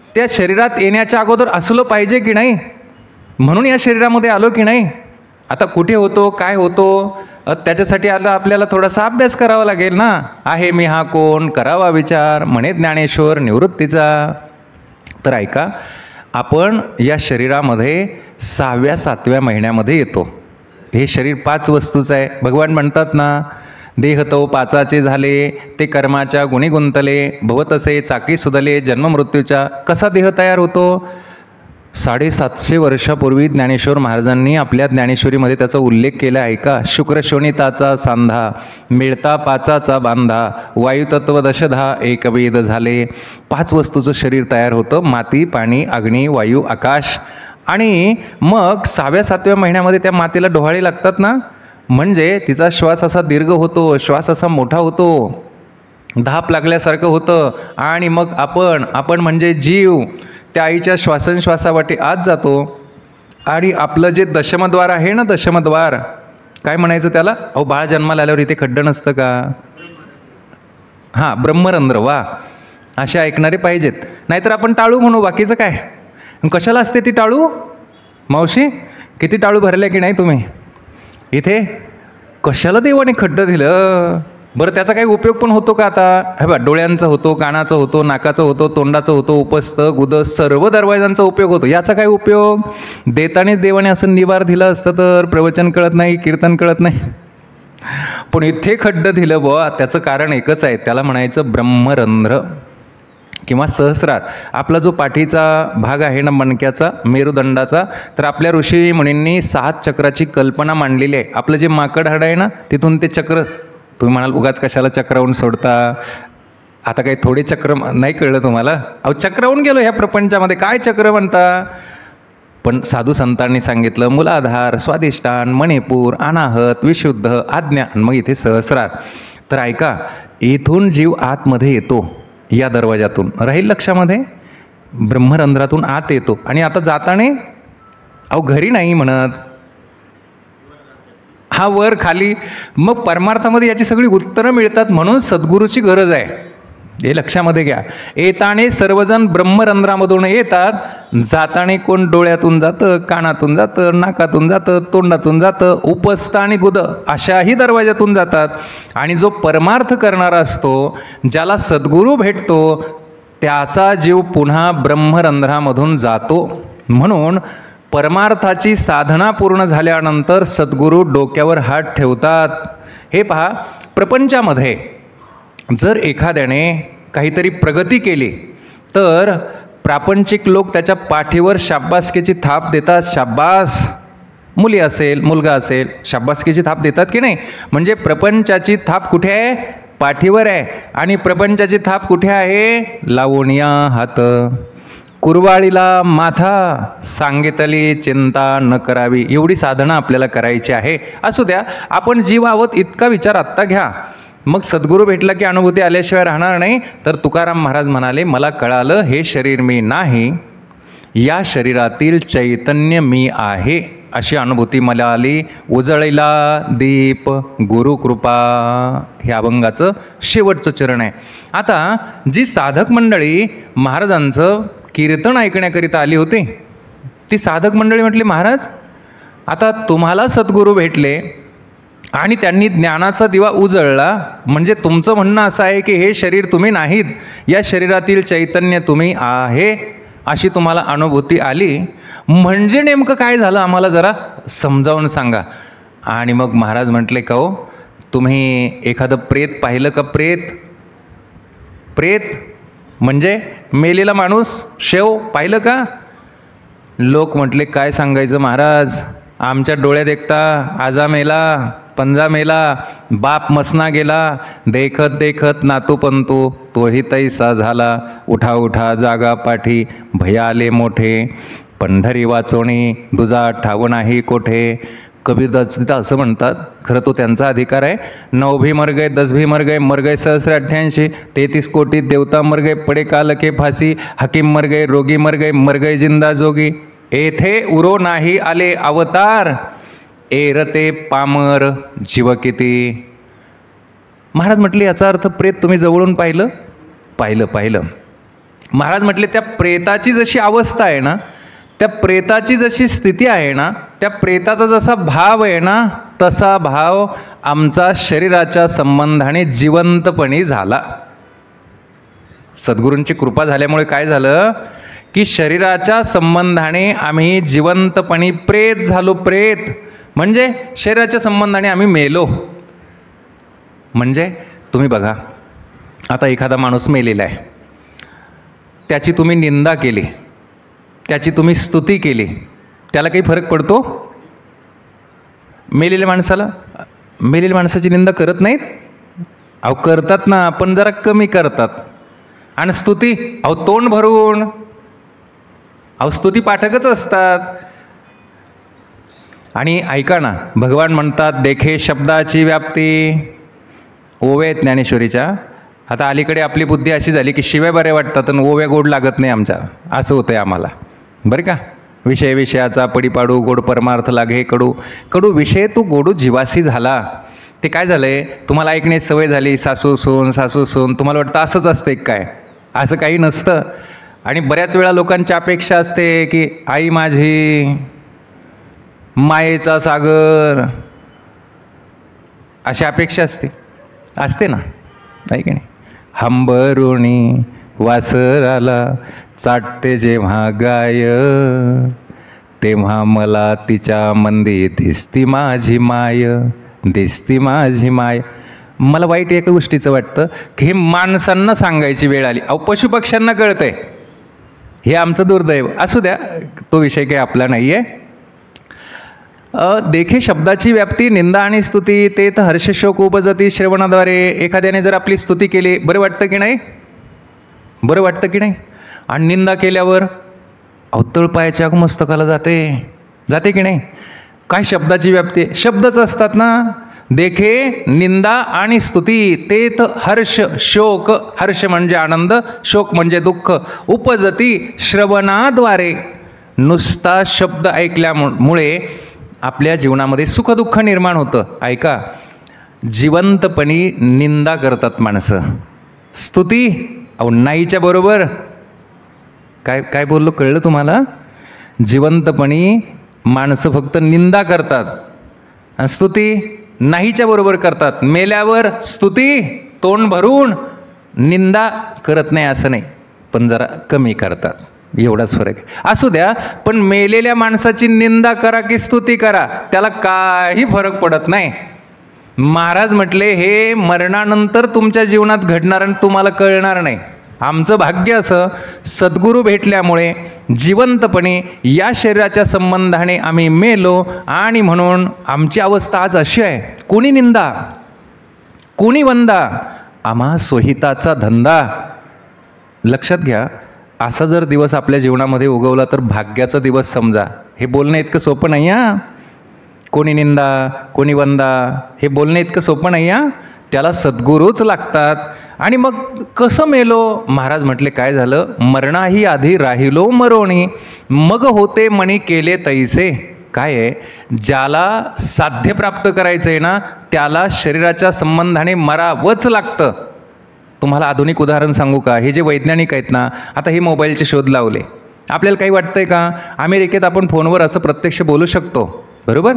त्या शरीरात येण्याच्या अगोदर असलं पाहिजे की नाही, म्हणून या शरीरामध्ये आलो की नाही. आता कुठे होतो, काय होतो, त्याच्यासाठी आता आपल्याला थोडासा अभ्यास करावा लागेल ना. आहे मी हा कोण, करावा विचार, म्हणे ज्ञानेश्वर निवृत्तीचा. तर ऐका, आपण या शरीरामध्ये 6व्या 7व्या महिन्यामध्ये येतो. हे शरीर 5 वस्तूचं आहे. भगवान म्हणतात ना, देह तो 5चे झाले, ते कर्माच्या गुणी गुंतले, भवतसे चाकी सुदले, जन्ममृत्यूच्या. कसा देह तयार होतो? 750 वर्षापूर्वी ज्ञानेश्वर महाराजांनी आपल्या ज्ञानेश्वरीमध्ये त्याचा उल्लेख केला आहे का. शुक्रशोणिताचा सांधा, मिळता 5चा बांधा, वायुतत्व दशधा एकवेद झाले. 5 वस्तूचं शरीर तयार होतं, माती, पाणी, अग्नी, वायू, आकाश. आणि मग 6व्या 7व्या महिन्यामध्ये त्या मातीला डोहाळे लागतात ना, म्हणजे तिचा श्वास असा दीर्घ होतो, श्वास असा मोठा होतो, धाप लागल्यासारखं होतं. आणि मग आपण म्हणजे जीव त्या आईच्या श्वासोश्वासावाटे आत जातो. आणि आपलं जे दशमद्वार आहे ना, दशमद्वार काय म्हणायचं त्याला? अहो बाळ जन्माला आल्यावर इथे खड्डं नसतं का? हां, ब्रह्मरंध्र. वा, असे ऐकणारे पाहिजेत. नाहीतर आपण टाळू म्हणू, बाकीचं काय. कशाला असते ती टाळू? मावशी, किती टाळू भरल्या की नाही तुम्ही इथे? कशाला देवाने खड्डं दिलं बरं? त्याचा काही उपयोग पण होतो का? आता हे बघा, डोळ्यांचा होतो, कानाचा होतो, नाकाचा होतो, तोंडाचा होतो, उपस्थ गुद सर्व दरवाजांचा उपयोग होतो. याचा काय उपयोग? देतानेच देवाने असं निवार दिलं असतं तर प्रवचन कळत नाही, कीर्तन कळत नाही. पण इथे खड्डं दिलं बुवा, त्याचं कारण एकच आहे, त्याला म्हणायचं ब्रह्मरंध्र किंवा सहस्रार. आपला जो पाठीचा भाग आहे ना, मणक्याचा, मेरुदंडाचा, तर आपल्या ऋषी मुनींनी 7 चक्राची कल्पना मांडलेली आहे. आपलं जे माकड हाड आहे ना, तिथून ते चक्र. तुम्ही म्हणाल उगाच कशाला चक्रावून सोडता? आता काही थोडे चक्र नाही कळलं तुम्हाला? अहो चक्रावून गेलो ह्या प्रपंचामध्ये, काय चक्र म्हणता? पण साधू संतांनी सांगितलं मूलाधार, स्वाधिष्ठान, मणिपूर, अनाहत, विशुद्ध, आज्ञा, मग इथे सहस्रार. तर ऐका, इथून जीव आतमध्ये येतो या दरवाजातून, राहील लक्षामध्ये, ब्रह्मरंध्रातून आत येतो. आणि आता जाताने अहो घरी नाही म्हणत, हा वर खाली. मग परमार्थामध्ये याची सगळी उत्तरं मिळतात, म्हणून सद्गुरूची गरज आहे, हे लक्षामध्ये घ्या. येताने सर्वजण ब्रह्मरंध्रामधून येतात, जाताने कोण डोळ्यातून जातं, कानातून जातं, नाकातून जातं, तोंडातून जातं, उपस्थ आणि गुद अशाही दरवाजातून जातात. आणि जो परमार्थ करणारा असतो, ज्याला सद्गुरू भेटतो, त्याचा जीव पुन्हा ब्रह्मरंध्रामधून जातो. म्हणून परमार्थाची साधना पूर्ण झाल्यानंतर सद्गुरू डोक्यावर हात ठेवतात. हे पहा, प्रपंचामध्ये जर एखाद्याने काहीतरी प्रगती केली तर प्रापंचिक लोक त्याच्या पाठीवर शाब्बासकीची थाप देतात. शाब्बास, मुली असेल मुलगा असेल, शाब्बासकीची थाप देतात की नाही? म्हणजे प्रपंचाची थाप कुठे आहे? पाठीवर आहे. आणि प्रपंचाची थाप कुठे आहे? लावणिया हात, कुरवाळीला माथा, सांगितली चिंता न करावी. एवढी साधना आपल्याला करायची आहे. असू द्या, आपण जीव आहोत इतका विचार आत्ता घ्या. मग सद्गुरू भेटला की अनुभूती आल्याशिवाय राहणार नाही. तर तुकाराम महाराज म्हणाले, मला कळालं हे शरीर मी नाही, या शरीरातील चैतन्य मी आहे, अशी अनुभूती मला आली. उजळीला दीप गुरुकृपा, हे अभंगाचं शेवटचं चरण आहे. आता जी साधक मंडळी महाराजांचं कीर्तन ऐकण्याकरिता आली होती, ती साधक मंडळी म्हटली, महाराज आता तुम्हाला सद्गुरू भेटले आणि त्यांनी ज्ञानाचा दिवा उजळला, म्हणजे तुमचं म्हणणं असं आहे की हे शरीर तुम्ही नाहीत, या शरीरातील चैतन्य तुम्ही आहे, अशी तुम्हाला अनुभूती आली. म्हणजे नेमकं काय झालं आम्हाला जरा समजावून सांगा. आणि मग महाराज म्हटले, का हो, तुम्ही एखादं प्रेत पाहिलं का? प्रेत म्हणजे मेलेला माणूस, शेव पाहिलं का? लोक म्हटले काय सांगायचं महाराज, आमच्या डोळ्यात देखता आजा मेला, पंजा मेला, बाप मसना गेला, देखत देखत नातू पंतू तोही तैसा झाला, उठा उठा जागा पाठी भया आले मोठे, पंढरी वाचोणी दुजा ठाव नाही कोठे. कबीरदास तिथं असं म्हणतात, खरं तो त्यांचा अधिकार आहे. 9 भी मर गए, 10 भी मर गए सहस्र 33 कोटी देवता मर गए, पडे काल के फासी, हकीम मर गए, मर गए जिंदा जोगी, येथे उरो नाही आले अवतार, एरते पामर जीव किती. महाराज म्हटले याचा अर्थ प्रेत तुम्ही जवळून पाहिलं. महाराज म्हटले त्या प्रेताची जशी अवस्था आहे ना, त्या प्रेताची जशी स्थिती आहे ना, त्या प्रेताचा जसा भाव आहे ना, तसा भाव आमचा शरीराच्या संबंधाने जिवंतपणी झाला. सद्गुरूंची कृपा झाल्यामुळे काय झालं की शरीराच्या संबंधाने आम्ही जिवंतपणी प्रेत झालो. प्रेत म्हणजे शरीराच्या संबंधाने आम्ही मेलो. म्हणजे तुम्ही बघा, आता एखादा माणूस मेलेला आहे, त्याची तुम्ही निंदा केली, त्याची तुम्ही स्तुती केली, त्याला काही फरक पडतो? मेलेल्या माणसाची निंदा करत नाहीत? अहो करतात ना, पण जरा कमी करतात. आणि स्तुती अहो तोंड भरून, अहो स्तुती पाठकच असतात. आणि ऐका ना, भगवान म्हणतात देखे शब्दाची व्याप्ती, ओव्या ज्ञानेश्वरीच्या. आता अलीकडे आपली बुद्धी अशी झाली की शिव्या बऱ्या वाटतात आणि ओव्या गोड लागत नाही आमच्या, असं होतंय आम्हाला बरं का. विषयाचा पडीपाडू, गोड परमार्थ लागे कडू. कडू विषय तू गोडू जीवासी झाला. ते काय झालंय, तुम्हाला ऐकण्याची सवय झाली, सासू सून. तुम्हाला वाटतं असंच असते काय? असं काही नसतं. आणि बऱ्याच वेळा लोकांची अपेक्षा असते की आई माझी, मायेचा सागर, अशी अपेक्षा असते ना, नाही की नाही? हंबरुणी वासराला चाटते जेव्हा गाय, तेव्हा मला तिच्या मंदी दिसती माझी माय. मला वाईट एका गोष्टीचं वाटतं की हे माणसांना सांगायची वेळ आली. अहो पशुपक्ष्यांना कळतंय, हे आमचं दुर्दैव. असू द्या, तो विषय काही आपला नाही आहे. देखे शब्दाची व्याप्ती, निंदा आणि स्तुती ते तर हर्षशोक उपजती श्रवणाद्वारे. एखाद्याने जर आपली स्तुती केली, बरं वाटतं की नाही? आणि निंदा केल्यावर अवतळ पायाच्या मस्तकाला जाते की नाही? काय शब्दाची व्याप्ती, शब्दच असतात ना. देखे निंदा आणि स्तुती ते तर हर्ष म्हणजे आनंद, शोक म्हणजे दुःख, उपजती श्रवणाद्वारे. नुसता शब्द ऐकल्यामुळे आपल्या जीवनामध्ये सुखदुःख निर्माण होतं. ऐका, जिवंतपणी निंदा करतात माणसं, स्तुती अहो नाहीच्या बरोबर. काय बोललो कळलं तुम्हाला? जिवंतपणी माणसं फक्त निंदा करतात आणि स्तुती नाहीच्या बरोबर करतात. मेल्यावर स्तुती तोंड भरून, निंदा करत नाही असं नाही, पण जरा कमी करतात, एवढाच फरक आहे. असू द्या, पण मेलेल्या माणसाची निंदा करा की स्तुती करा, त्याला काही फरक पडत नाही. महाराज म्हटले हे मरणानंतर तुमच्या जीवनात घडणार आणि तुम्हाला कळणार नाही. आमचं भाग्य असं, सद्गुरू भेटल्यामुळे जिवंतपणे या शरीराच्या संबंधाने आम्ही मेलो, आणि म्हणून आमची अवस्था आज अशी आहे. कोणी निंदा, कोणी वंदा, आम्हा सोहिताचा धंदा. लक्षात घ्या, असा जर दिवस आपल्या जीवनामध्ये उगवला तर भाग्याचा दिवस समजा. हे बोलणं इतकं सोपं नाही हा. कोणी निंदा, कोणी वंदा, हे बोलणं इतकं सोपं नाही हा. त्याला सद्गुरूच लागतात. आणि मग कसं मेलो? महाराज म्हटले काय झालं, मरणाही आधी राहिलो मरोणी, मग होते मणी केले तैसे. काय आहे, ज्याला साध्य प्राप्त करायचं आहे ना, त्याला शरीराच्या संबंधाने मरावंच लागतं. तुम्हाला आधुनिक उदाहरण सांगू का? हे जे वैज्ञानिक आहेत ना, आता हे मोबाईलचे शोध लावले. आपल्याला काही वाटतंय का? अमेरिकेत आपण फोनवर असं प्रत्यक्ष बोलू शकतो, बरोबर?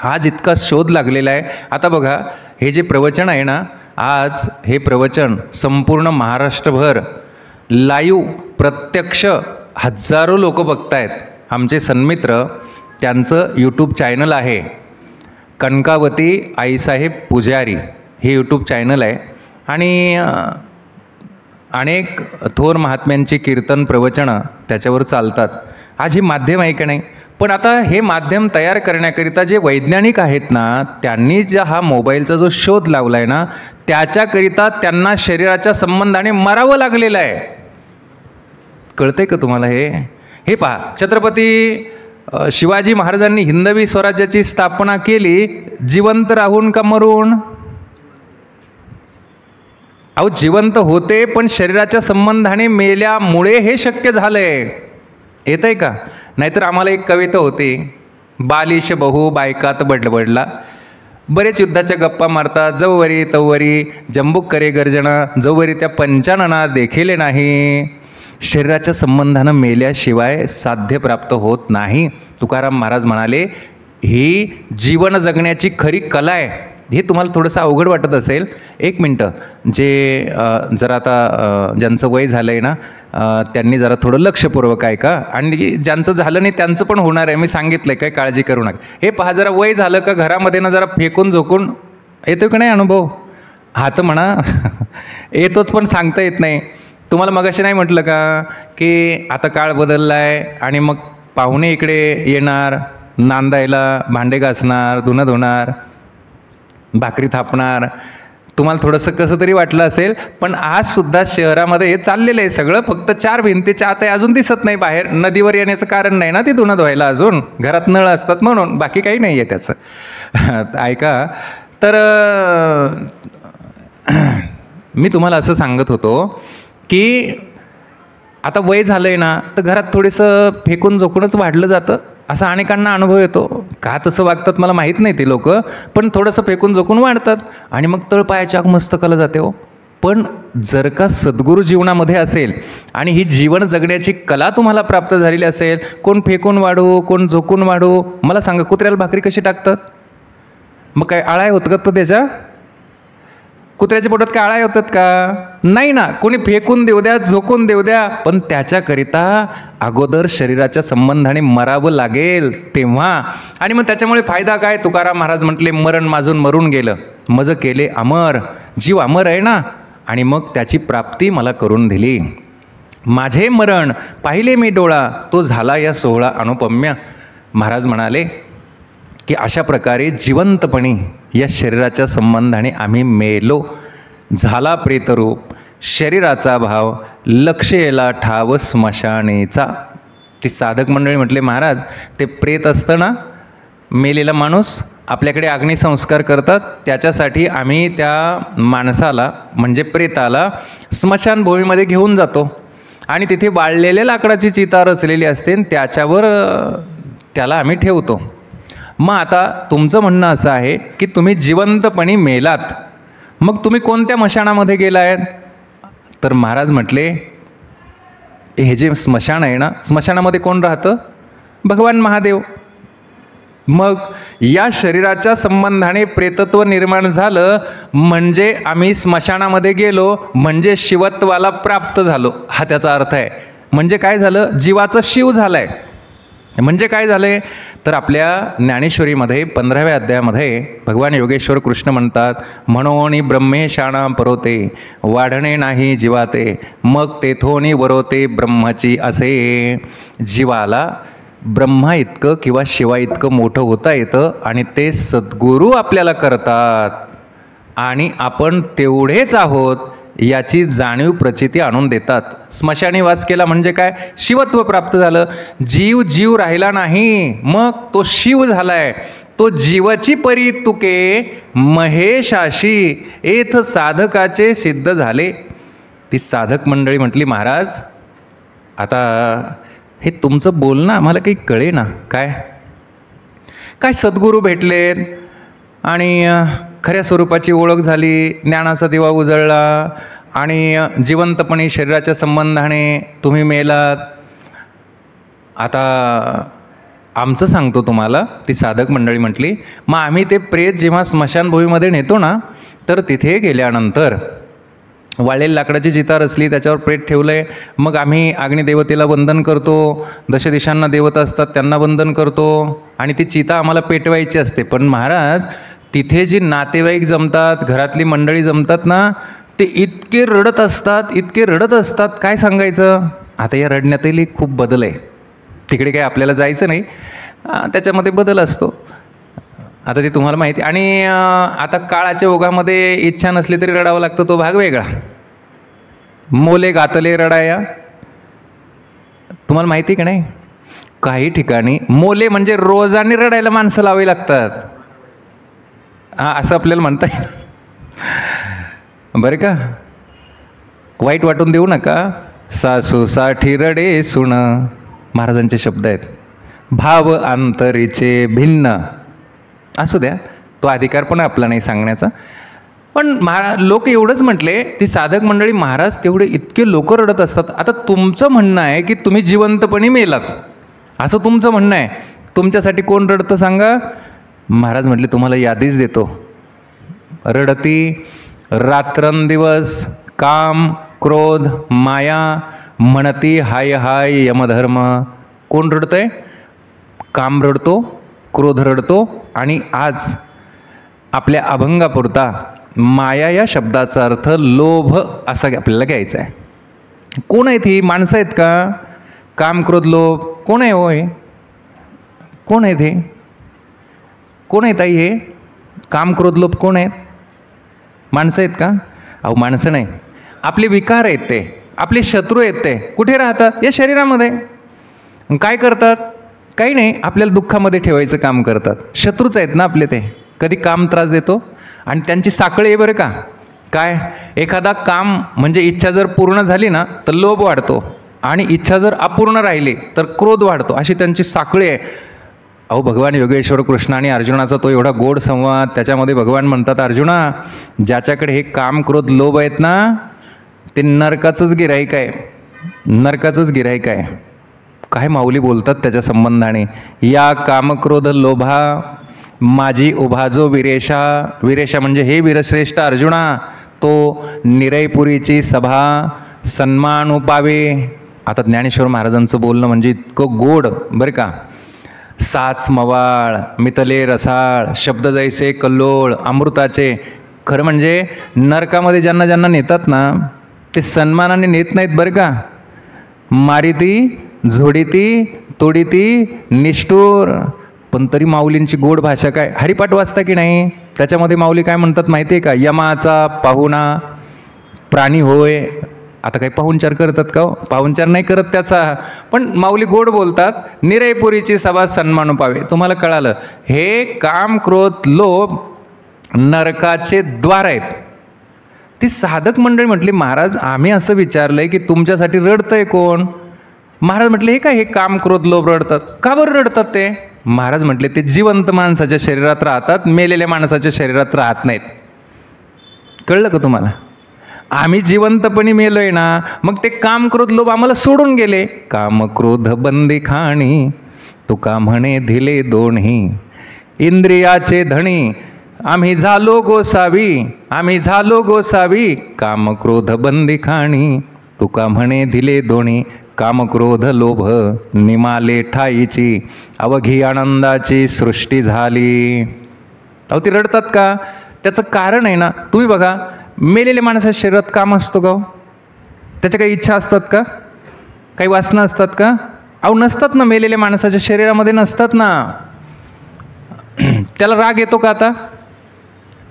आज इतका शोध लागलेला आहे. आता बघा, हे जे प्रवचन आहे ना, आज हे प्रवचन संपूर्ण महाराष्ट्रभर लाईव्ह प्रत्यक्ष हजारो लोक बघतायत. आमचे सन्मित्र, त्यांचं यूट्यूब चॅनल आहे. कनकावती आईसाहेब पुजारी हे यूट्यूब चॅनल आहे आणि अनेक थोर महात्म्यांची कीर्तन प्रवचनं त्याच्यावर चालतात. आज ही माध्यम आहे की नाही, पण आता हे माध्यम तयार करण्याकरिता जे वैज्ञानिक आहेत ना, त्यांनी ज्या हा मोबाईलचा जो शोध लावला आहे ना, त्याच्याकरिता त्यांना शरीराच्या संबंधाने मरावं लागलेलं आहे. कळतंय का तुम्हाला हे? हे पहा, छत्रपती शिवाजी महाराजांनी हिंदवी स्वराज्याची स्थापना केली जिवंत राहून का मरून? अहो जिवंत होते, पण शरीराच्या संबंधाने मेल्यामुळे हे शक्य झालंय. येतंय का? नाहीतर आम्हाला एक कविता होती, बालिश बहु बायकात बडबडला, बरेच युद्धाच्या गप्पा मारतात, जवरी तवरी जंबूक करे गर्जना, जवरी त्या पंचानना देखिले नाही. शरीराच्या संबंधानं मेल्याशिवाय साध्य प्राप्त होत नाही. तुकाराम महाराज म्हणाले, ही जीवन जगण्याची खरी कला आहे. हे तुम्हाला थोडंसं अवघड वाटत असेल. एक मिनटं, जे जरा आता ज्यांचं वय झालं आहे ना, त्यांनी जरा थोडं लक्षपूर्वक ऐका, आणि ज्यांचं झालं नाही त्यांचं पण होणार आहे, मी सांगितलं आहे, काही काळजी करू नका. हे पहा, जरा वय झालं का घरामध्ये ना जरा फेकून झोकून येतो की नाही अनुभव? हा तर म्हणा येतोच, पण सांगता येत नाही. तुम्हाला मगाशी नाही म्हटलं का की आता काळ बदलला आहे आणि मग पाहुणे इकडे येणार, नांदायला, भांडे घासणार, धुणं धुणार, भाकरी थापणार. तुम्हाला थोडंसं कसं तरी वाटलं असेल, पण आजसुद्धा शहरामध्ये हे चाललेलं आहे सगळं. फक्त 4 भिंतीच्या आत आहे, अजून दिसत नाही बाहेर. नदीवर येण्याचं कारण नाही ना ते धुणं धुवायला, अजून घरात नळ असतात म्हणून, बाकी काही नाही आहे त्याचं. ऐका, तर मी तुम्हाला असं सांगत होतो की आता वय झालं आहे ना, तर घरात थोडंसं फेकून झोकूनच वाढलं जातं, असा अनेकांना अनुभव येतो. का तसं वागतात मला माहीत नाही ते लोक, पण थोडंसं फेकून झोकून वाढतात आणि मग तळपायाच्या आग मस्तकाला जाते हो. पण जर का सद्गुरू जीवनामध्ये असेल आणि ही जीवन जगण्याची कला तुम्हाला प्राप्त झालेली असेल, कोण फेकून वाढू, कोण झोकून वाढू, मला सांगा, कुत्र्याला भाकरी कशी टाकतात? मग काय आळाय होतं का तो त्याच्या? कुत्र्याच्या पोटात काय आळाय होतात का? नाही ना. कोणी फेकून देऊ द्या, झोकून देऊ द्या, पण त्याच्याकरिता अगोदर शरीराच्या संबंधाने मरावं लागेल तेव्हा. आणि मग त्याच्यामुळे फायदा काय? तुकाराम महाराज म्हटले, मरण माजून मरून गेलं, मज केले अमर. जीव अमर आहे ना, आणि मग त्याची प्राप्ती मला करून दिली. माझे मरण पाहिले मी डोळा, तो झाला या सोहळा अनुपम्य. महाराज म्हणाले की अशा प्रकारे जिवंतपणी या शरीराच्या संबंधाने आम्ही मेलो. झाला प्रेतरूप शरीराचा भाव, लक्ष येला ठाव स्मशानेचा. ती साधक मंडळी म्हटले, महाराज ते प्रेत असतं ना, मेलेला माणूस, आपल्याकडे अग्निसंस्कार करतात, त्याच्यासाठी आम्ही त्या माणसाला म्हणजे प्रेताला स्मशानभूमीमध्ये घेऊन जातो आणि तिथे वाळलेल्या लाकडाची चिता रचलेली असते, त्याच्यावर त्याला आम्ही ठेवतो. मग आता तुमचं म्हणणं असं आहे की तुम्ही जिवंतपणी मेलात, मग तुम्ही कोणत्या मशानामध्ये गेलायत? तर महाराज म्हटले, हे जे स्मशान आहे ना, स्मशानामध्ये कोण राहतं? भगवान महादेव. मग या शरीराच्या संबंधाने प्रेतत्व निर्माण झालं म्हणजे आम्ही स्मशानामध्ये गेलो, म्हणजे शिवत्वाला प्राप्त झालो, हा त्याचा अर्थ आहे. म्हणजे काय झालं? जीवाचं शिव झालंय. म्हणजे काय झाले? तर आपल्या ज्ञानेश्वरीमध्ये 15व्या अध्यायामध्ये भगवान योगेश्वर कृष्ण म्हणतात, म्हणोनी ब्रह्मेशाणा परोते, वाढणे नाही जीवाते, मग तेथोनी वरोते ब्रह्माची असे. जीवाला ब्रह्मा इतकं किंवा शिवा इतकं मोठं होता येतं आणि ते सद्गुरू आपल्याला करतात, आणि आपण तेवढेच आहोत याची जाणीव प्रचिती आणून देतात. स्मशानी वास केला म्हणजे काय? शिवत्व प्राप्त झालं. जीव जीव राहिला नाही, मग तो शिव झालाय. तो जीवाची परी तुके महेशाशी एथ साधकाचे सिद्ध झाले. ती साधक मंडळी म्हटली, महाराज आता हे तुमचं बोलणं आम्हाला काही कळे ना. काय काय सद्गुरू भेटलेत आणि खऱ्या स्वरूपाची ओळख झाली, ज्ञानाचा दिवा उजळला आणि जिवंतपणे शरीराच्या संबंधाने तुम्ही मेलात. आता आमचं सांगतो तुम्हाला, ती साधक मंडळी म्हटली, मग आम्ही ते प्रेत जेव्हा स्मशानभूमीमध्ये नेतो ना, तर तिथे गेल्यानंतर वाळलेली लाकडाची चिता रचली, त्याच्यावर प्रेत ठेवलं आहे. मग आम्ही अग्निदेवतेला वंदन करतो, दशदिशांना देवता असतात त्यांना वंदन करतो आणि ती चिता आम्हाला पेटवायची असते. पण महाराज तिथे जी नातेवाईक जमतात, घरातली मंडळी जमतात ना, ते इतके रडत असतात, इतके रडत असतात, काय सांगायचं. आता या रडण्यातही खूप बदल आहे. तिकडे काय आपल्याला जायचं नाही, त्याच्यामध्ये बदल असतो. आता ते तुम्हाला माहिती. आणि आता काळाच्या ओघामध्ये इच्छा नसली तरी रडावं लागतं, तो भाग वेगळा. मोले घातले रडाया, तुम्हाला माहिती का नाही. काही ठिकाणी मोले म्हणजे रोजाने रडायला माणसं लावावी लागतात. असं आपल्याला म्हणता येईल बरं का. वाईट वाटून देऊ नका. सासूसाठी रडे सुन, महाराजांचे शब्द आहेत. भाव अंतरीचे भिन्न, असू द्या, तो अधिकार पण आपला नाही सांगण्याचा. पण लोक एवढंच म्हटले, ती साधक मंडळी, महाराज तेवढे इतके लोक रडत असतात. आता तुमचं म्हणणं आहे की तुम्ही जिवंतपणी मेलात, असं तुमचं म्हणणं आहे. तुमच्यासाठी कोण रडतं सांगा. महाराज म्हटले तुम्हाला यादीच देतो. रडती रात्रंदिवस काम क्रोध माया, म्हणती हाय हाय यमधर्म. कोण रडतंय. काम रडतो, क्रोध रडतो, आणि आज आपल्या अभंगापुरता माया या शब्दाचा अर्थ लोभ असा आपल्याला घ्यायचा आहे. कोण आहेत ही माणसं आहेत का. काम क्रोध लोभ कोण आहे. होय कोण आहेत हे. कोण आहेत आई हे. काम क्रोध लोभ कोण आहेत. माणसं आहेत का. अहो माणसं नाही, आपले विकार आहेत ते, आपले शत्रू आहेत ते. कुठे राहतात. या शरीरामध्ये. काय करतात. काही नाही, आपल्याला दुःखामध्ये ठेवायचं काम करतात. शत्रूच आहेत ना आपले ते. कधी काम त्रास देतो आणि त्यांची साखळी आहे बरं का. काय. एखादा काम म्हणजे इच्छा जर पूर्ण झाली ना तर लोभ वाढतो, आणि इच्छा जर अपूर्ण राहिली तर क्रोध वाढतो. अशी त्यांची साखळी आहे. अहो भगवान योगेश्वर कृष्ण आणि अर्जुनाचा तो एवढा गोड संवाद, त्याच्यामध्ये भगवान म्हणतात, अर्जुना ज्याच्याकडे हे काम क्रोध लोभ आहेत ना, ते नरकाचंच गिऱ्हाईक आहे, नरकाचंच गिऱ्हाईक आहे. काय माऊली बोलतात त्याच्या संबंधाने. या कामक्रोध लोभा माझी उभा जो विरेशा. विरेशा म्हणजे हे वीरश्रेष्ठ अर्जुना, तो निरयपुरीची सभा सन्मान उपावे. आता ज्ञानेश्वर महाराजांचं बोलणं म्हणजे इतकं गोड बरं का. साच मवाळ मितले रसाळ, शब्द जैसे कल्लोळ अमृताचे. खरं म्हणजे नरकामध्ये ज्यांना ज्यांना नेतात ना, ते सन्मानाने नेत नाहीत बरं का. मारिती झोडीती तोडीती निष्ठूर. पण तरी माऊलींची गोड भाषा काय. हरिपाठ वाचता की नाही. त्याच्यामध्ये माऊली काय म्हणतात माहिती आहे का. यमाचा पाहुणा प्राणी होय. आता काही पाहुणचार करतात का. पाहुणचार नाही करत त्याचा, पण माऊली गोड बोलतात. निरयपुरीची सभा सन्मान पावे. तुम्हाला कळालं. हे काम क्रोध लोभ नरकाचे द्वार आहेत. ती साधक मंडळी म्हटली, महाराज आम्ही असं विचारलंय की तुमच्यासाठी रडतंय कोण. महाराज म्हटले हे काय. हे काम क्रोध लोभ रडतात. का बरं रडतात ते. महाराज म्हटले ते जिवंत माणसाच्या शरीरात राहतात, मेलेल्या माणसाच्या शरीरात राहत नाहीत. कळलं का तुम्हाला. आम्ही जिवंतपणी मेलोय ना, मग ते काम क्रोध लोभ आम्हाला सोडून गेले. काम क्रोध बंदी खाणी तुका म्हणे धिले दोन्ही, इंद्रियाचे धणी आम्ही झालो गोसावी, आम्ही झालो गोसावी. काम क्रोध बंदी खाणी तुका म्हणे धिले दोन्ही, काम क्रोध लोभ निमाले ठाईची, अवघी आनंदाची सृष्टी झाली. अहो ती रडतात का. त्याचं कारण आहे ना. तुम्ही बघा, मेलेल्या माणसाच्या शरीरात काम असतो का. त्याच्या काही इच्छा असतात का. काही वासना असतात का. अहो नसतात ना. मेलेल्या माणसाच्या शरीरामध्ये नसतात ना. त्याला राग येतो का. आता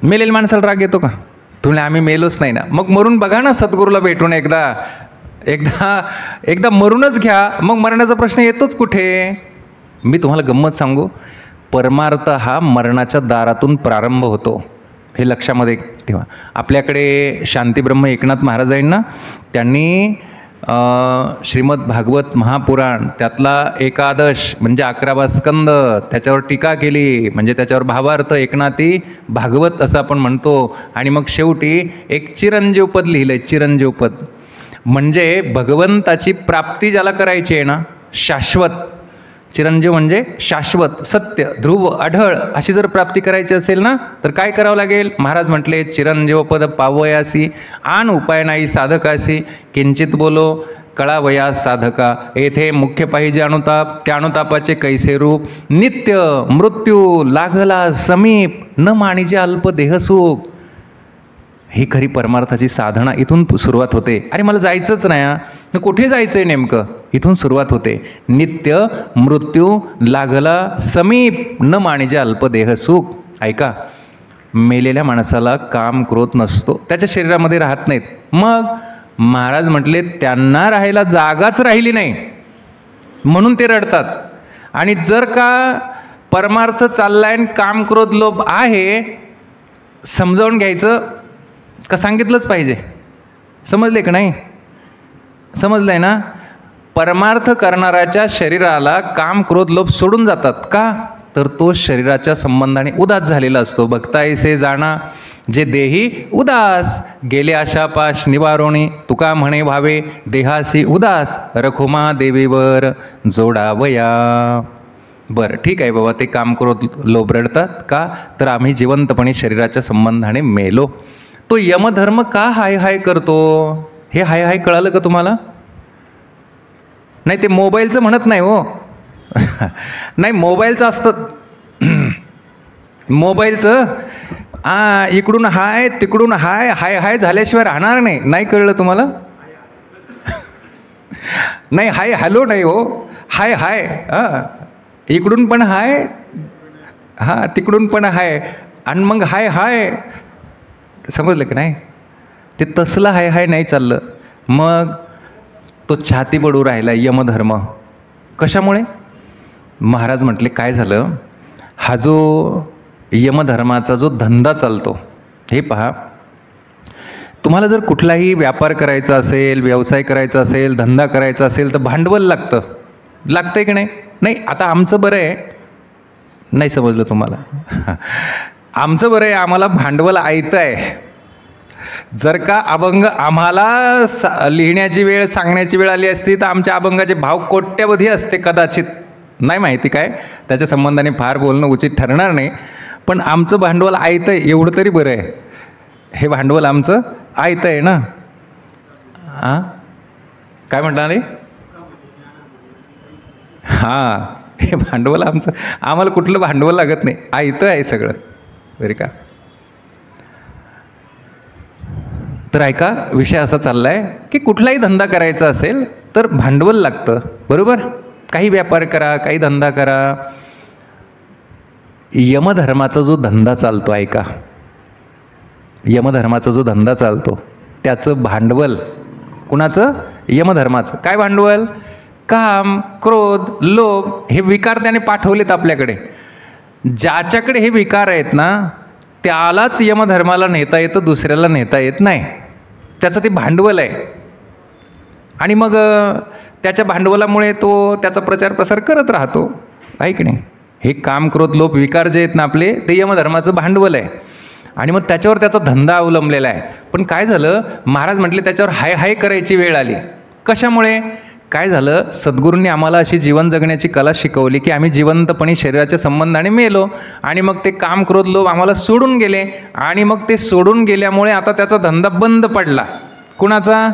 मेलेल्या माणसाला राग येतो का. तुम्ही आम्ही मेलोच नाही ना. मग मरून बघा ना सद्गुरूला भेटून एकदा एकदा एकदा मरूनच घ्या. मग मरण्याचा प्रश्न येतोच कुठे. मी तुम्हाला गंमत सांगू. परमार्थ हा मरणाच्या दारातून प्रारंभ होतो, हे लक्षामध्ये ठेवा. आपल्याकडे शांतीब्रह्म एकनाथ महाराज आहेत ना, त्यांनी श्रीमद भागवत महापुराण त्यातला एकादश म्हणजे 11वा स्कंद त्याच्यावर टीका केली. म्हणजे त्याच्यावर भावार्थ एकनाथी भागवत असं आपण म्हणतो. आणि मग शेवटी एक चिरंजीवपद लिहिलंय. चिरंजीवपद म्हणजे भगवंताची प्राप्ती ज्याला करायची आहे ना, शाश्वत चिरंजीव म्हणजे शाश्वत, सत्य, ध्रुव, अढळ अशी जर प्राप्ती करायची असेल ना तर काय करावं लागेल? महाराज म्हटले चिरंजीव पद पावयासी आन उपाय नाही साधकासी किंचित बोलो कळावया साधका. येथे मुख्य पाहिजे अनुताप, त्या अनुतापाचे कैसे रूप? नित्य मृत्यू लागला समीप, न माणिजे अल्प देहसुख. ही खरी परमार्थाची साधना इथून सुरुवात होते. अरे मला जायचंच नाही हा, कुठे जायचं आहे नेमकं? इथून सुरुवात होते. नित्य मृत्यू लागला समीप, न माणिजे अल्प देहसुख. ऐका, मेलेल्या माणसाला काम क्रोध नसतो, त्याच्या शरीरामध्ये राहत नाहीत. मग महाराज म्हटले त्यांना राहायला जागाच राहिली नाही म्हणून ते रडतात. आणि जर का परमार्थ चाललाय, काम क्रोध लोभ आहे, समजावून घ्यायचं का सांगितलंच पाहिजे? समजले का नाही? समजलंय ना? परमार्थ करणाऱ्याच्या शरीराला काम क्रोध लोभ सोडून जातात का? तर तो शरीराच्या संबंधाने उदास झालेला असतो. बघतायसे जाणा जे देही उदास, गेले आशापाश निवारोणी, तुका म्हणे भावे देहासी उदास, रखुमा देवीवर जोडावया. बरं ठीक आहे बाबा, ते काम क्रोध लोभ रडतात का? तर आम्ही जिवंतपणे शरीराच्या संबंधाने मेलो. तो यमधर्म का हाय हाय करतो? हे हाय हाय कळालं का तुम्हाला? नाही, ते मोबाईलचं म्हणत नाही हो. नाही, मोबाईलचं असतं. मोबाईलचं इकडून हाय तिकडून हाय, हाय हाय झाल्याशिवाय राहणार नाही. नाही कळलं तुम्हाला? नाही, हाय हॅलो नाही हो, हाय हाय. इकडून पण हाय, हां तिकडून पण हाय, आणि मग हाय हाय. समजलं की नाही? ते तसलं हाय हाय नाही चाललं. मग तो छाती पडू राहिला यमधर्म. कशामुळे? महाराज म्हटले काय झालं, हा जो यमधर्माचा जो धंदा चालतो, हे पहा, तुम्हाला जर कुठलाही व्यापार करायचा असेल, व्यवसाय करायचा असेल, धंदा करायचा असेल तर भांडवल लागतं. लागतंय की नाही? नाही, आता आमचं बरं आहे. नाही समजलं तुम्हाला? आमचं बरं आहे, आम्हाला भांडवल आयतं आहे. जर का अभंग आम्हाला लिहिण्याची वेळ, सांगण्याची वेळ आली असती तर आमच्या अभंगाचे भाव कोट्यवधी असते कदाचित. नाही माहिती काय, त्याच्या संबंधाने फार बोलणं उचित ठरणार नाही. पण आमचं भांडवल आयतं आहे एवढं तरी बरं आहे. हे भांडवल आमचं आयतं आहे ना. हां काय म्हटलं रे? हां, हे भांडवल आमचं, आम्हाला कुठलं भांडवल लागत नाही, आयतं आहे सगळं. बरं का? तर ऐका, विषय असा चाललाय की कुठलाही धंदा करायचा असेल तर भांडवल लागतं, बरोबर? काही व्यापार करा, काही धंदा करा. यमधर्माचा जो धंदा चालतो, ऐका, यमधर्माचा जो धंदा चालतो त्याचं भांडवल, कुणाचं? यमधर्माचं. काय भांडवल? काम, क्रोध, लोभ हे विकार त्याने पाठवलेत आपल्याकडे. ज्याच्याकडे हे विकार आहेत ना त्यालाच यमधर्माला नेता येतं, दुसऱ्याला नेता येत नाही. त्याचं ते भांडवल आहे. आणि मग त्याच्या भांडवलामुळे तो त्याचा प्रचार प्रसार करत राहतो, आहे की नाही? हे काम, क्रोध, लोभ विकार जे आहेत ना आपले, ते यमधर्माचं भांडवल आहे. आणि मग त्याच्यावर त्याचा धंदा अवलंबलेला आहे. पण काय झालं, महाराज म्हटले त्याच्यावर हाय हाय करायची वेळ आली. कशामुळे? काय झालं, सद्गुरूंनी आम्हाला अशी जीवन जगण्याची कला शिकवली की आम्ही जिवंतपणे शरीराच्या संबंधाने मेलो. आणि मग ते काम, क्रोध, लोभ आम्हाला सोडून गेले. आणि मग ते सोडून गेल्यामुळे आता त्याचा धंदा बंद पडला. कुणाचा?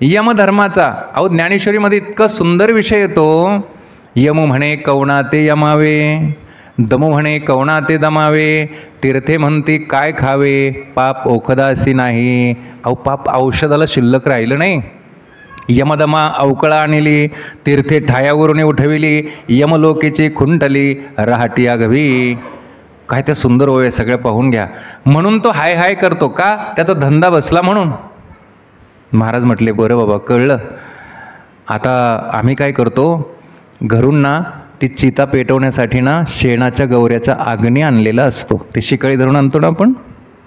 यमधर्माचा. अहो, ज्ञानेश्वरीमध्ये इतका सुंदर विषय येतो. यम म्हणे कवणा ते यमावे, दम म्हणे कवणा ते दमावे, तीर्थे म्हणती काय खावे, पाप औषधासी नाही. अहो, पाप औषधाला शिल्लक राहिलं नाही. यमदमा अवकळा आणली, तीर्थे ठायावरून उठविली, यमलोकेची खुंटली राहटी आगवी. काय त्या सुंदर ओळ सगळं पाहून घ्या. म्हणून तो हाय हाय करतो का? त्याचा धंदा बसला म्हणून. महाराज म्हटले बरं बाबा, कळलं. आता आम्ही काय करतो, घरून ना ती चिता पेटवण्यासाठी ना शेणाच्या गवऱ्याचा अग्नी आणलेला असतो. ते शिकाळी धरून आणतो ना आपण,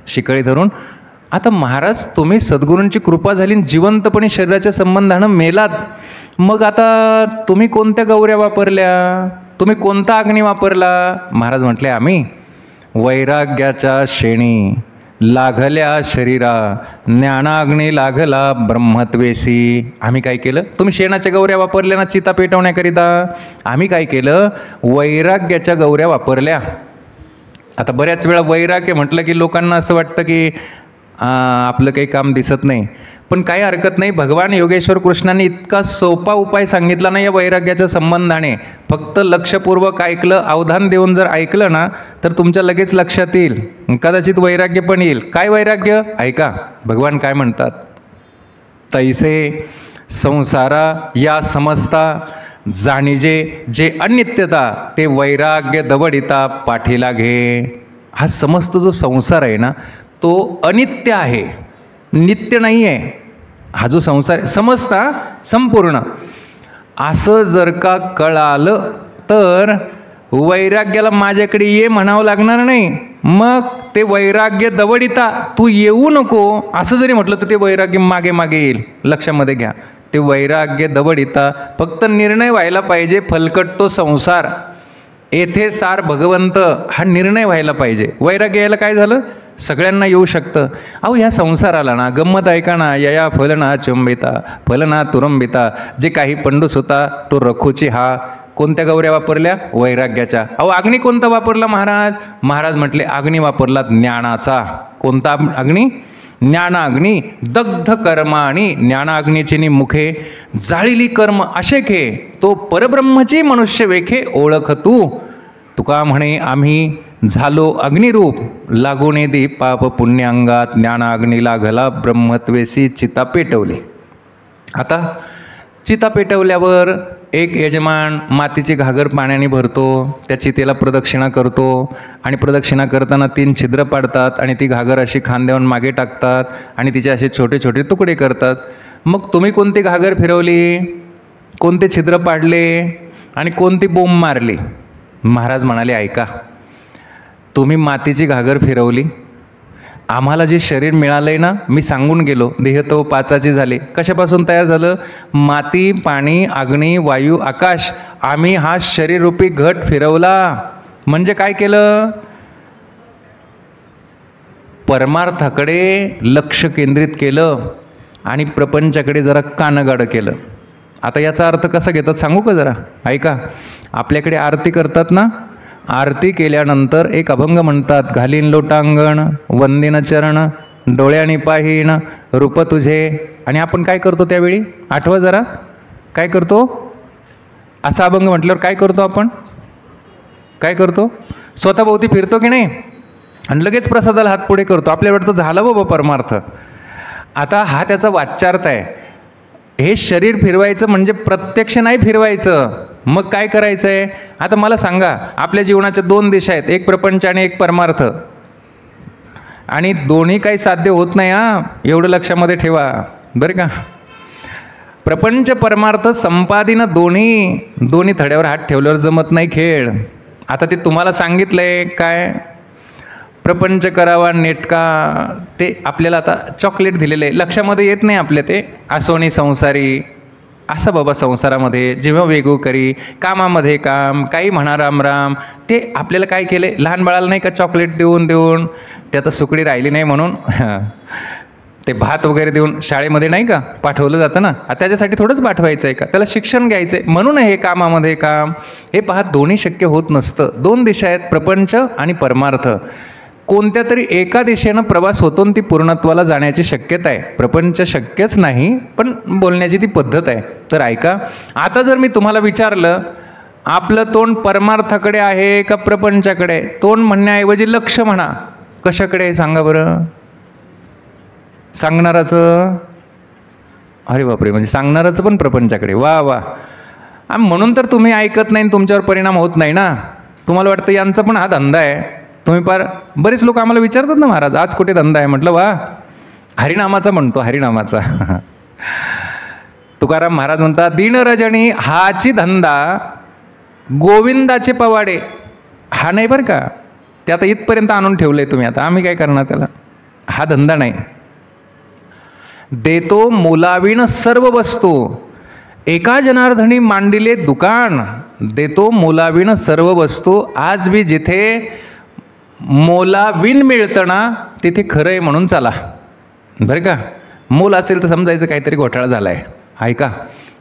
शिकाळी धरून. आता महाराज तुम्ही सद्गुरूंची कृपा झाली, जिवंतपणे शरीराच्या संबंधानं मेलात, मग आता तुम्ही कोणत्या गवऱ्या वापरल्या, तुम्ही कोणता अग्नी वापरला? महाराज म्हटले आम्ही वैराग्याच्या शेणी लागल्या शरीरा, ज्ञानाग्नी लागला ब्रह्मत्वेसी. आम्ही काय केलं? तुम्ही शेणाच्या गौऱ्या वापरल्या ना चिता पेटवण्याकरिता, आम्ही काय केलं? वैराग्याच्या गौऱ्या वापरल्या. आता बऱ्याच वेळा वैराग्य म्हटलं की लोकांना असं वाटतं की आपलं काही काम दिसत नाही. पण काही हरकत नाही, भगवान योगेश्वर कृष्णांनी इतका सोपा उपाय सांगितला ना या वैराग्याच्या संबंधाने. फक्त लक्षपूर्वक ऐकलं, अवधान देऊन जर ऐकलं ना तर तुमच्या लगेच लक्षात येईल, कदाचित वैराग्य पण येईल. काय वैराग्य? ऐका भगवान काय म्हणतात. तैसे संसारा या समजता जाणीजे जे अनित्यता ते वैराग्य दवडिता पाठीला घे. हा समस्त जो संसार आहे ना तो अनित्य आहे, नित्य नाही आहे. हा जो संसार आहे समजता संपूर्ण, असं जर का कळालं तर वैराग्याला माझ्याकडे ये म्हणावं लागणार नाही. मग ते वैराग्य दवडिता, तू येऊ नको असं जरी म्हटलं तर ते वैराग्य मागे मागे येईल. लक्षामध्ये घ्या, ते वैराग्य दवडिता, फक्त निर्णय व्हायला पाहिजे. फलकट तो संसार, येथे सार भगवंत, हा निर्णय व्हायला पाहिजे. वैराग्य यायला काय झालं? सगळ्यांना येऊ शकतं. अहो ह्या संसाराला ना गंमत ऐका ना, यया फलना चुंबिता फलना तुरंबिता, जे काही पंडूस होता तो रखूची. हा कोणत्या गौऱ्या वापरल्या? वैराग्याच्या. अहो अग्नी कोणता वापरला महाराज? महाराज म्हटले अग्नी वापरला ज्ञानाचा. कोणता अग्नी? ज्ञानाग्नी. दग्ध कर्माणी, ज्ञानाग्नीची मुखे जाळिली कर्म अशेखे, तो परब्रह्मची मनुष्य वेखे ओळख तू. तुका म्हणे आम्ही झालो अग्निरूप, लागोने दे पाप पुण्यांगात, ज्ञानाग्नी लागला ब्रह्मत्वेसी चिता पेटवली. आता चिता पेटवल्यावर एक यजमान मातीची घागर पाण्याने भरतो, त्या चितेला प्रदक्षिणा करतो आणि प्रदक्षिणा करताना 3 छिद्र पाडतात आणि ती घागर अशी खांद्यावर मागे टाकतात आणि तिचे असे छोटे छोटे तुकडे करतात. मग तुम्ही कोणती घागर फिरवली, कोणते छिद्र पाडले आणि कोणती बोंब मारली? महाराज म्हणाले ऐका, तुम्ही मातीची घागर फिरवली, आम्हाला जे शरीर मिळालंय ना, मी सांगून गेलो देह तो 5 झाले. कशापासून तयार झालं? माती, पाणी, अग्नी, वायू, आकाश. आम्ही हा शरीररूपी घट फिरवला. म्हणजे काय केलं? परमार्थाकडे लक्ष केंद्रित केलं आणि प्रपंचाकडे जरा कानगाडं केलं. आता याचा अर्थ कसा घेतात सांगू का जरा? ऐका. आपल्याकडे आरती करतात ना, आरती केल्यानंतर एक अभंग म्हणतात, घालीन लोटांगण वंदिन चरण डोळ्यानी पाहीन रूप तुझे. आणि आपण काय करतो त्यावेळी? आठवा जरा, काय करतो? असा अभंग म्हटल्यावर काय करतो आपण? काय करतो? स्वतःभोवती फिरतो की नाही आणि लगेच प्रसादाला हात पुढे करतो. आपल्याला वाटतं झालं बाबा परमार्थ. आता हा त्याचा वाच्यार्थ आहे. हे शरीर फिरवायचं म्हणजे प्रत्यक्ष नाही फिरवायचं. मग काय करायचं आहे? आता मला सांगा, आपल्या जीवनाच्या 2 दिशा आहेत, एक प्रपंच आणि एक परमार्थ. आणि दोन्ही काही साध्य होत नाही हा, एवढं लक्षामध्ये ठेवा बरं का. प्रपंच परमार्थ संपादिन दोन्ही थड्यावर हात ठेवल्यावर जमत नाही खेळ. आता ते तुम्हाला सांगितलंय काय? प्रपंच करावा नेटका, ते आपल्याला आता चॉकलेट दिलेलं आहे, लक्षामध्ये येत नाही आपल्या. ते आसोनी संसारी असं बाबा, संसारामध्ये जेव्हा वेगळं करी, कामामध्ये काम, काही म्हणा राम राम. ते आपल्याला काय केले? लहान बाळाला नाही का चॉकलेट देऊन देऊन ते आता सुकडी राहिली नाही म्हणून ते भात वगैरे देऊन शाळेमध्ये नाही का पाठवलं जातं ना. त्याच्यासाठी थोडंच पाठवायचं आहे का? त्याला शिक्षण घ्यायचं आहे म्हणून हे कामामध्ये काम. हे पहा, दोन्ही शक्य होत नसतं. 2 दिशा आहेत, प्रपंच आणि परमार्थ. कोणत्या तरी एका दिशेनं प्रवास होतो ती पूर्णत्वाला जाण्याची शक्यता आहे. प्रपंच शक्यच नाही, पण बोलण्याची ती पद्धत आहे. तर ऐका, आता जर मी तुम्हाला विचारलं आपलं तोंड परमार्थाकडे आहे का प्रपंचाकडे? तोंड म्हणण्याऐवजी लक्ष म्हणा. कशाकडे आहे सांगा बरं? सांगणाराचं, अरे बापरे, म्हणजे सांगणाराचं पण प्रपंचाकडे. वा वा. म्हणून तर तुम्ही ऐकत नाही, तुमच्यावर परिणाम होत नाही ना. तुम्हाला वाटतं यांचा पण हा धंदा आहे. तुम्ही बरेच लोक आम्हाला विचारतात ना, महाराज आज कुठे धंदा आहे? म्हटलं वा, हरिनामाचा म्हणतो, हरिनामाचा. तुकाराम महाराज म्हणतात, दीन रजनी हाची धंदा गोविंदाचे पवाडे. हा नाही बरं का, ते आता इथपर्यंत आणून ठेवलंय तुम्ही. आता आम्ही काय करणार त्याला? हा धंदा नाही. देतो मोलाविन सर्व वस्तू, एका जनार्दनी मांडिले दुकान. देतो मोलाविन सर्व वस्तू. आज बी जिथे मोलाविन मिळतं ना तिथे खरं आहे म्हणून चला, बरं का. मूल असेल तर समजायचं काहीतरी घोटाळा झाला आहे. ऐका,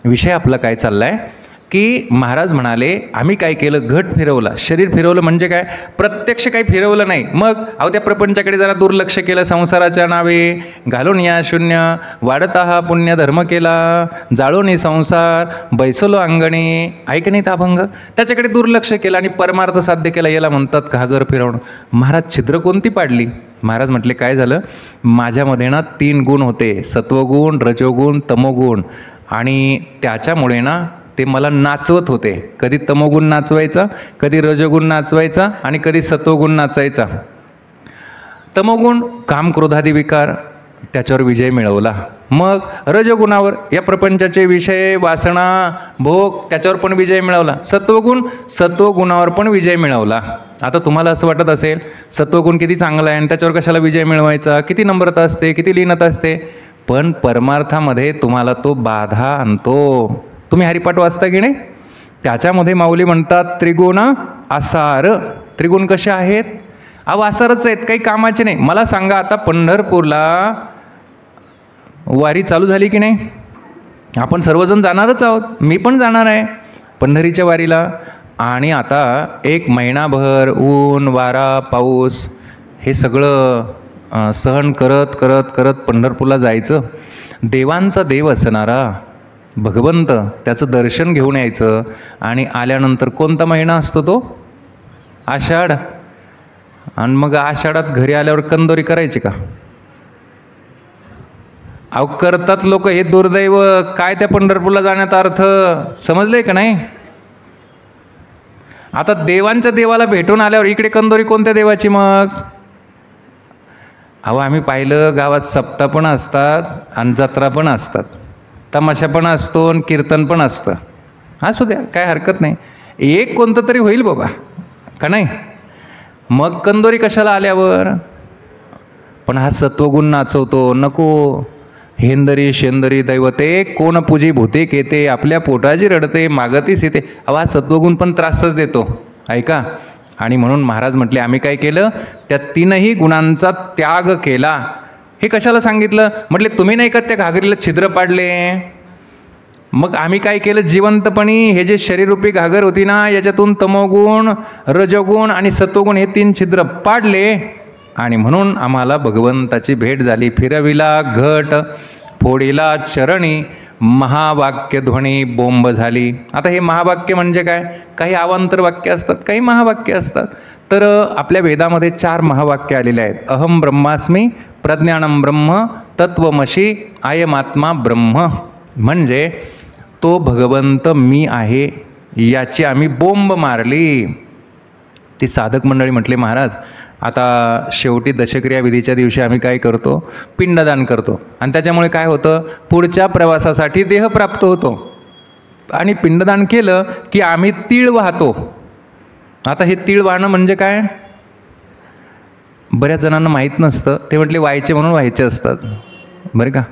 विषय आपला काय चालला आहे की महाराज म्हणाले आम्ही काय केलं, घट फिरवला, शरीर फिरवलं म्हणजे काय, प्रत्यक्ष काही फिरवलं नाही. मग अहो त्या प्रपंचाकडे जरा दुर्लक्ष केलं, संसाराच्या नावे घालून या शून्य, वाढता हा पुण्य धर्म केला, जाळून संसार बैसलो अंगणी, ऐक नाही अभंग, त्याच्याकडे दुर्लक्ष केलं आणि परमार्थ साध्य केला, याला म्हणतात घागर फिरवणं. महाराज छिद्र कोणती पाडली? महाराज म्हटले काय झालं, माझ्यामध्ये ना 3 गुण होते, सत्वगुण, रजोगुण, तमोगुण, आणि त्याच्यामुळे ना ते मला नाचवत होते. कधी तमोगुण नाचवायचा, कधी रजोगुण नाचवायचा, आणि कधी सत्वगुण नाचायचा. तमोगुण काम क्रोधादी विकार, त्याच्यावर विजय मिळवला. मग रजोगुणावर या प्रपंचाचे विषय वासना भोग, त्याच्यावर पण विजय मिळवला. सत्वगुणावर पण विजय मिळवला. आता तुम्हाला असं वाटत असेल सत्वगुण किती चांगला आहे आणि त्याच्यावर कशाला विजय मिळवायचा, किती नम्रता असते, किती लीनता असते, पण परमार्थामध्ये तुम्हाला तो बाधा आणतो. तुम्ही हरिपाठ वाचता की नाही, त्याच्यामध्ये माऊली म्हणतात त्रिगुण आसार. त्रिगुण कसे आहेत? अहो आसारच आहेत, काही कामाचे नाही. मला सांगा, आता पंढरपूरला वारी चालू झाली की नाही? आपण सर्वजण जाणारच आहोत, मी पण जाणार आहे पंढरीच्या वारीला. आणि आता 1 महिनाभर ऊन वारा पाऊस हे सगळं सहन करत करत करत पंढरपूरला जायचं. देवांचा देव असणारा भगवंत, त्याचं दर्शन घेऊन यायचं. आणि आल्यानंतर कोणता महिना असतो तो? आषाढ. आणि मग आषाढात घरी आल्यावर कंदोरी करायची का? अहो करतात लोक, हे दुर्दैव. काय त्या पंढरपूरला जाण्याचा अर्थ समजले का नाही? आता देवांच्या देवाला भेटून आल्यावर इकडे कंदोरी कोणत्या देवाची मग? अहो आम्ही पाहिलं गावात सप्ताह पण असतात आणि जत्रा पण असतात, तमाशा पण असतो आणि कीर्तन पण असतं. असू द्या, काय हरकत नाही, एक कोणतं तरी होईल बाबा, का नाही? मग कंदोरी कशाला आल्यावर? पण हा सत्वगुण नाचवतो. नको. हेंदरी शेंदरी दैवते कोण पूजी भूते केते, आपल्या पोटाची रडते मागतीस येते. अहो हा सत्वगुण पण त्रासच देतो. ऐका, आणि म्हणून महाराज म्हटले आम्ही काय केलं, त्या 3ही गुणांचा त्याग केला. हे कशाला सांगितलं? म्हटले तुम्ही नाही का त्या घागरीला छिद्र पाडले, मग आम्ही काय केलं, जिवंतपणी हे जे शरीररूपी घागर होती ना, याच्यातून तमोगुण, रजोगुण आणि सत्वगुण हे 3 छिद्र पाडले. आणि म्हणून आम्हाला भगवंताची भेट झाली. फिरविला घट फोडिला चरणी, महावाक्य ध्वनी बोंब झाली. आता हे महावाक्य म्हणजे काय? काही अवांतर वाक्य असतात, काही महावाक्य असतात. तर आपल्या वेदामध्ये 4 महावाक्य आलेले आहेत. अहम ब्रह्मास्मी, प्रज्ञानम ब्रह्म, तत्वमशी, आयमात्मा ब्रह्म. म्हणजे तो भगवंत मी आहे, याची आम्ही बोंब मारली. ती साधक मंडळी म्हटले महाराज आता शेवटी दशक्रिया विधीच्या दिवशी आम्ही काय करतो, पिंडदान करतो. आणि त्याच्यामुळे काय होतं, पुढच्या प्रवासासाठी देह प्राप्त होतो. आणि पिंडदान केलं की आम्ही तीळ वाहतो. आता हे तीळ वाहणं म्हणजे काय? बऱ्याच जणांना माहीत नसतं. ते म्हटले व्हायचे म्हणून व्हायचे असतात, बरं का.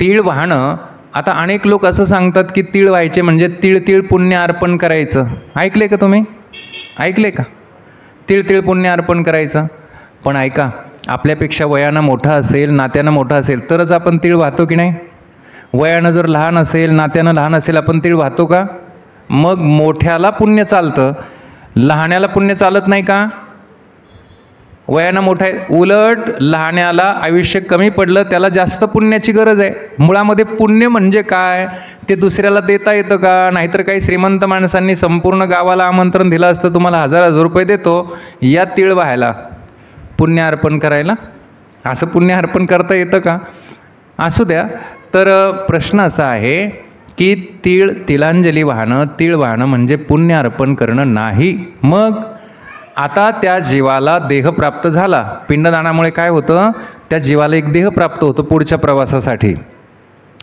तीळ वाहणं, आता अनेक लोक असं सांगतात की तीळ व्हायचे म्हणजे तीळ तीळ पुण्य अर्पण करायचं. ऐकले का तुम्ही? ऐकले का? तीळ तीळ पुण्य अर्पण करायचं. पण ऐका, आपल्यापेक्षा वयानं मोठा असेल, नात्यानं मोठा असेल तरच आपण तीळ वाहतो की नाही? वयानं जर लहान असेल, नात्यानं लहान असेल, आपण तीळ वाहतो का? मग मोठ्याला पुण्य चालतं, लहाण्याला पुण्य चालत नाही का? वयानं मोठा आहे, उलट लहाण्याला आयुष्य कमी पडलं त्याला जास्त पुण्याची गरज आहे. मुळामध्ये पुण्य म्हणजे काय ते दुसऱ्याला देता येतं का? नाहीतर काही श्रीमंत माणसांनी संपूर्ण गावाला आमंत्रण दिलं असतं, तुम्हाला 1000 रुपये देतो या तीळ व्हायला, पुण्य अर्पण करायला. असं पुण्य अर्पण करता येतं का? असू द्या. तर प्रश्न असा आहे की तिलांजली वाहणं, तीळ वाहणं म्हणजे पुण्य अर्पण करणं नाही. मग आता त्या जीवाला देह प्राप्त झाला. पिंडदानामुळे काय होतं, त्या जीवाला एक देह प्राप्त होतो पुढच्या प्रवासासाठी.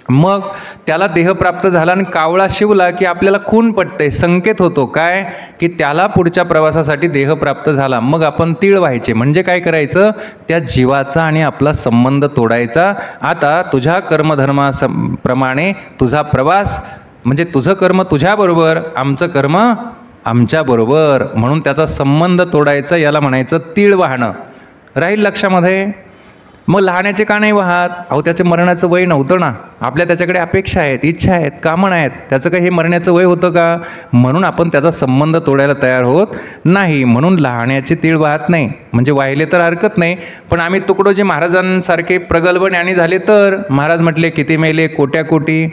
मग त्याला देह प्राप्त झाला आणि कावळा शिवला की आपल्याला खून पटते, संकेत होतो काय की त्याला पुढच्या प्रवासासाठी देह प्राप्त झाला. मग आपण तीळ व्हायचे म्हणजे काय करायचं, त्या जीवाचा आणि आपला संबंध तोडायचा. आता तुझ्या कर्मधर्माप्रमाणे तुझा प्रवास, म्हणजे तुझं कर्म तुझ्याबरोबर, आमचं कर्म आमच्याबरोबर, म्हणून त्याचा संबंध तोडायचा, याला म्हणायचं तीळ वाहणं. राहील लक्षामध्ये. मग लहानाचे का नाही वाहत? अहो त्याचं मरणाचं वय नव्हतं ना. आपल्या त्याच्याकडे अपेक्षा आहेत, इच्छा आहेत, कामना आहेत. त्याचं काही हे मरण्याचं वय होतं का? म्हणून आपण त्याचा संबंध तोडायला तयार होत नाही. म्हणून लहानाचे तीळ वाहत नाही. म्हणजे वाहिले तर हरकत नाही, पण आम्ही तुकडोजी महाराजांसारखे प्रगल्भ ज्ञानी झाले तर, महाराज म्हटले किती मेले कोट्या कोटी,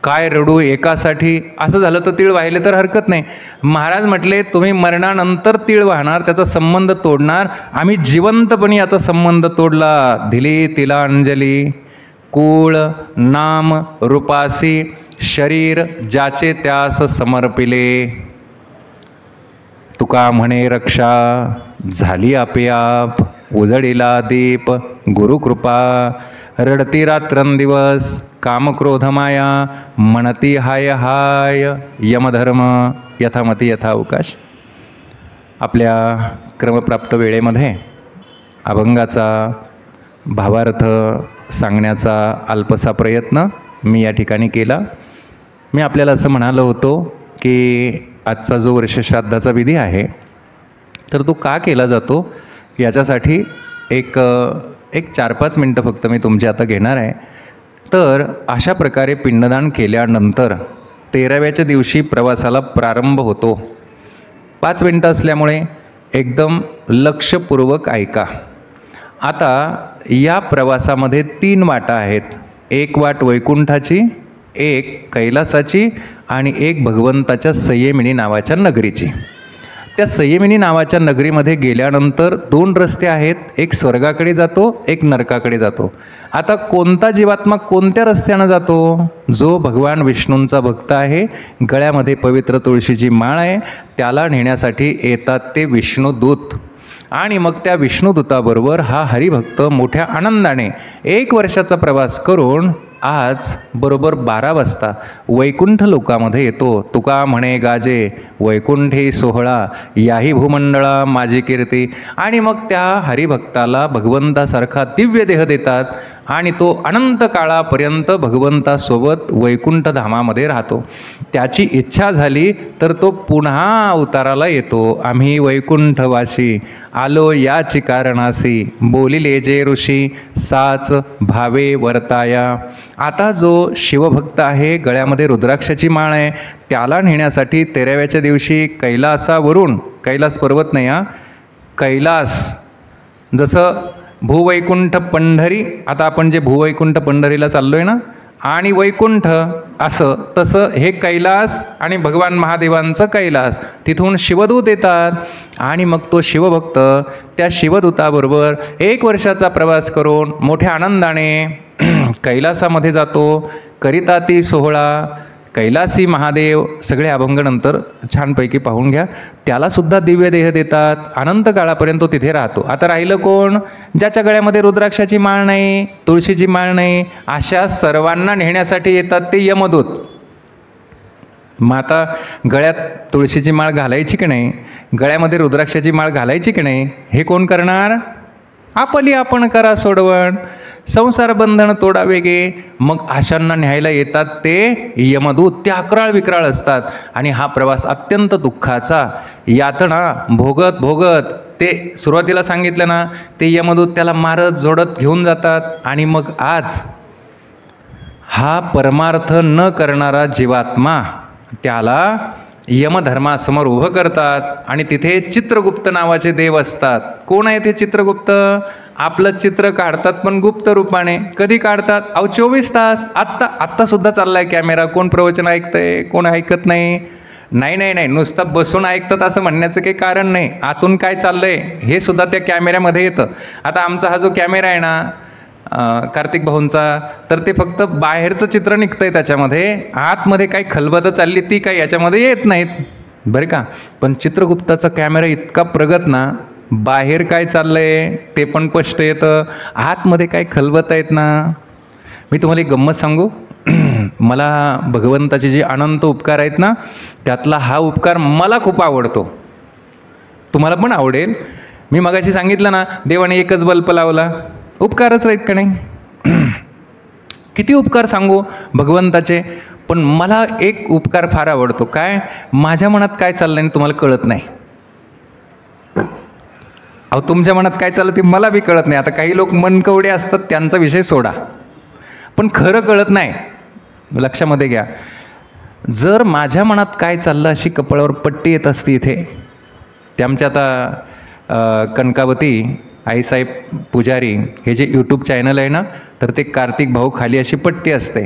काय रडू एकासाठी, असं झालं तर तीळ वाहिले तर हरकत नाही. महाराज म्हटले तुम्ही मरणानंतर तीळ वाहणार, त्याचा संबंध तोडणार. आम्ही जिवंतपणी याचा संबंध तोडला. दिली तिला अंजली, कुळ नाम रूपासी, शरीर ज्याचे त्यास समर्पिले. तुका म्हणे रक्षा झाली आपोआप, उजळीला दीप गुरुकृपा. रडती रात्रंदिवस कामक्रोध माया, म्हणती हाय हाय यमधर्म, यथामती यथावकाश. आपल्या क्रमप्राप्त वेळेमध्ये अभंगाचा भावार्थ सांगण्याचा अल्पसा प्रयत्न मी या ठिकाणी केला. मी आपल्याला असं म्हणालो होतो की आजचा जो वर्षश्राद्धाचा विधी आहे तर तो का केला जातो याच्यासाठी एक 4-5 मिनटं फक्त मी तुमची आता घेणार आहे. तर अशा प्रकारे पिंडदान केल्यानंतर 13व्याच्या दिवशी प्रवासाला प्रारंभ होतो. 5 मिनटं असल्यामुळे एकदम लक्षपूर्वक ऐका. आता या प्रवासामध्ये 3 वाटा आहेत. एक वाट वैकुंठाची, एक कैलासाची आणि एक भगवंताच्या संयमिनी नावाच्या नगरीची. त्या संयमिनी नावाच्या नगरीमध्ये गेल्यानंतर 2 रस्ते आहेत. एक स्वर्गाकडे जातो, एक नरकाकडे जातो. आता कोणता जीवात्मा कोणत्या रस्त्यानं जातो? जो भगवान विष्णूंचा भक्त आहे, गळ्यामध्ये पवित्र तुळशीची माळ आहे, त्याला नेण्यासाठी येतात ते विष्णुदूत. आणि मग त्या विष्णुदूताबरोबर हा हरिभक्त मोठ्या आनंदाने 1 वर्षाचा प्रवास करून आज बरोबर 12 वाजता वैकुंठ लोकामध्ये येतो. तुका म्हणे गाजे वैकुंठी सोहळा, याही भूमंडळा माझी कीर्ती. आणि मग त्या हरिभक्ताला भगवंतासारखा दिव्य देह देतात आणि तो अनंत काळापर्यंत भगवंतासोबत वैकुंठ धामामध्ये राहतो. त्याची इच्छा झाली तर तो पुन्हा अवताराला येतो. आम्ही वैकुंठवासी आलो याची कारणासी, बोलिले जे ऋषी साच भावे वर्ताया. आता जो शिवभक्त आहे, गळ्यामध्ये रुद्राक्षाची माळ आहे, त्याला नेण्यासाठी 13व्याच्या दिवशी कैलासावरून, कैलास पर्वत नाही हा, कैलास, जसं भूवैकुंठ पंढरी, आता आपण जे भूवैकुंठ पंढरीला चाललोय ना, आणि वैकुंठ असं तसं हे कैलास आणि भगवान महादेवांचं कैलास. तिथून शिवदूत येतात आणि मग तो शिवभक्त त्या शिवदूताबरोबर 1 वर्षाचा प्रवास करून मोठ्या आनंदाने कैलासामध्ये जातो. करिता ती सोहळा. कैलासी महादेव सगळे अभंग नंतर छानपैकी पाहून घ्या. त्यालासुद्धा दिव्य देह देतात. अनंत काळापर्यंत तो तिथे राहतो. आता राहिलं कोण? ज्याच्या गळ्यामध्ये रुद्राक्षाची माळ नाही, तुळशीची माळ नाही, अशा सर्वांना नेण्यासाठी येतात ते यमदूत. मग आता गळ्यात तुळशीची माळ घालायची की नाही, गळ्यामध्ये रुद्राक्षाची माळ घालायची की नाही, हे कोण करणार? आपली आपण करा सोडवण, संसार बंधन तोडा वेगे. मग अशांना न्यायला येतात ते यमदूत. ते अक्राळ विक्राळ असतात आणि हा प्रवास अत्यंत दुःखाचा, यातना भोगत भोगत ते सुरुवातीला सांगितलं ना, ते यमदूत त्याला मारत जोडत घेऊन जातात. आणि मग आज हा परमार्थ न करणारा जीवात्मा त्याला यमधर्मासमोर उभं करतात आणि तिथे चित्रगुप्त नावाचे देव असतात. कोण आहे ते चित्रगुप्त? आपलं चित्र काढतात पण गुप्त रूपाने. कधी काढतात? 24 तास. आत्ता सुद्धा चाललाय कॅमेरा. कोण प्रवचन ऐकतंय, कोण ऐकत नाही? नाही, नुसतं बसून ऐकतात असं म्हणण्याचं काही कारण नाही. आतून काय चाललंय हे सुद्धा त्या कॅमेऱ्यामध्ये येतं. आता आमचा हा जो कॅमेरा आहे ना कार्तिक भाऊंचा, तर ते फक्त बाहेरचं चित्र निघतंय त्याच्यामध्ये, आतमध्ये काही खलबतं चालली ती काही याच्यामध्ये येत नाहीत बरं का. पण चित्रगुप्ताचा कॅमेरा इतका प्रगत ना, बाहेर काय चाललंय ते पण स्पष्ट येतं, आतमध्ये काय खलबतं आहेत ना. मी तुम्हाला एक गंमत सांगू. मला भगवंताचे जे अनंत उपकार आहेत ना, त्यातला हा उपकार मला खूप आवडतो. तुम्हाला पण आवडेल. मी मगाशी सांगितलं ना, देवाने एकच बल्ब लावला. उपकारच आहेत का नाही? किती उपकार सांगू भगवंताचे. पण मला एक उपकार फार आवडतो. काय? माझ्या मनात काय चाललंय तुम्हाला कळत नाही. अहो तुमच्या मनात काय चाललं ते मला बी कळत नाही. आता काही लोक मनकवडे असतात, त्यांचा विषय सोडा, पण खरं कळत नाही. लक्षामध्ये घ्या, जर माझ्या मनात काय चाललं अशी कपाळावर पट्टी येत असती इथे. ते आमच्या आता कनकावती आईसाहेब पुजारी हे जे यूट्यूब चॅनल आहे ना, तर ते कार्तिक भाऊ खाली अशी पट्टी असते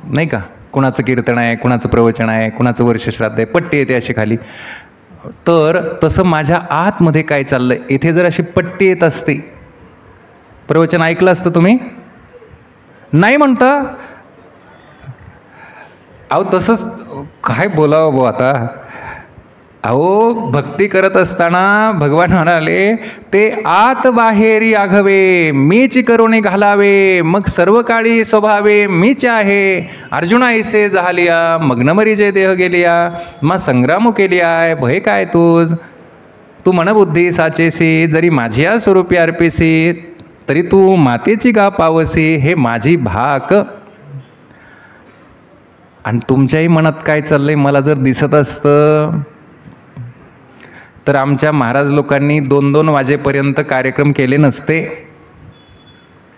नाही का, कुणाचं कीर्तन आहे, कुणाचं प्रवचन आहे, कुणाचं वर्षश्राद्ध आहे, पट्टी येते अशी खाली. तर तसं माझ्या आतमध्ये काय चाललं इथे जर अशी पट्टी येत असते, प्रवचन ऐकलं असतं तुम्ही नाही म्हणता. अहो तसंच काय बोलावं भाऊ आता. अहो भक्ती करत असताना भगवान म्हणाले ते आत बाहेरी आघवे मीच करुणी घालावे, मग सर्व काळी स्वभावे मीच आहे. अर्जुना ऐसे झालिया मग नमरी जे देह गेलिया, मग संग्राम केली आहे भय काय तुझ. तू मनबुद्धी साचेसी जरी माझ्या स्वरूपी अर्पेसी, तरी तू मातेची गा पावसी हे माझी भाक. आणि तुमच्याही मनात काय चाललंय मला जर दिसत असतं तर आमच्या महाराज लोकांनी 2-2 वाजेपर्यंत कार्यक्रम केले नसते.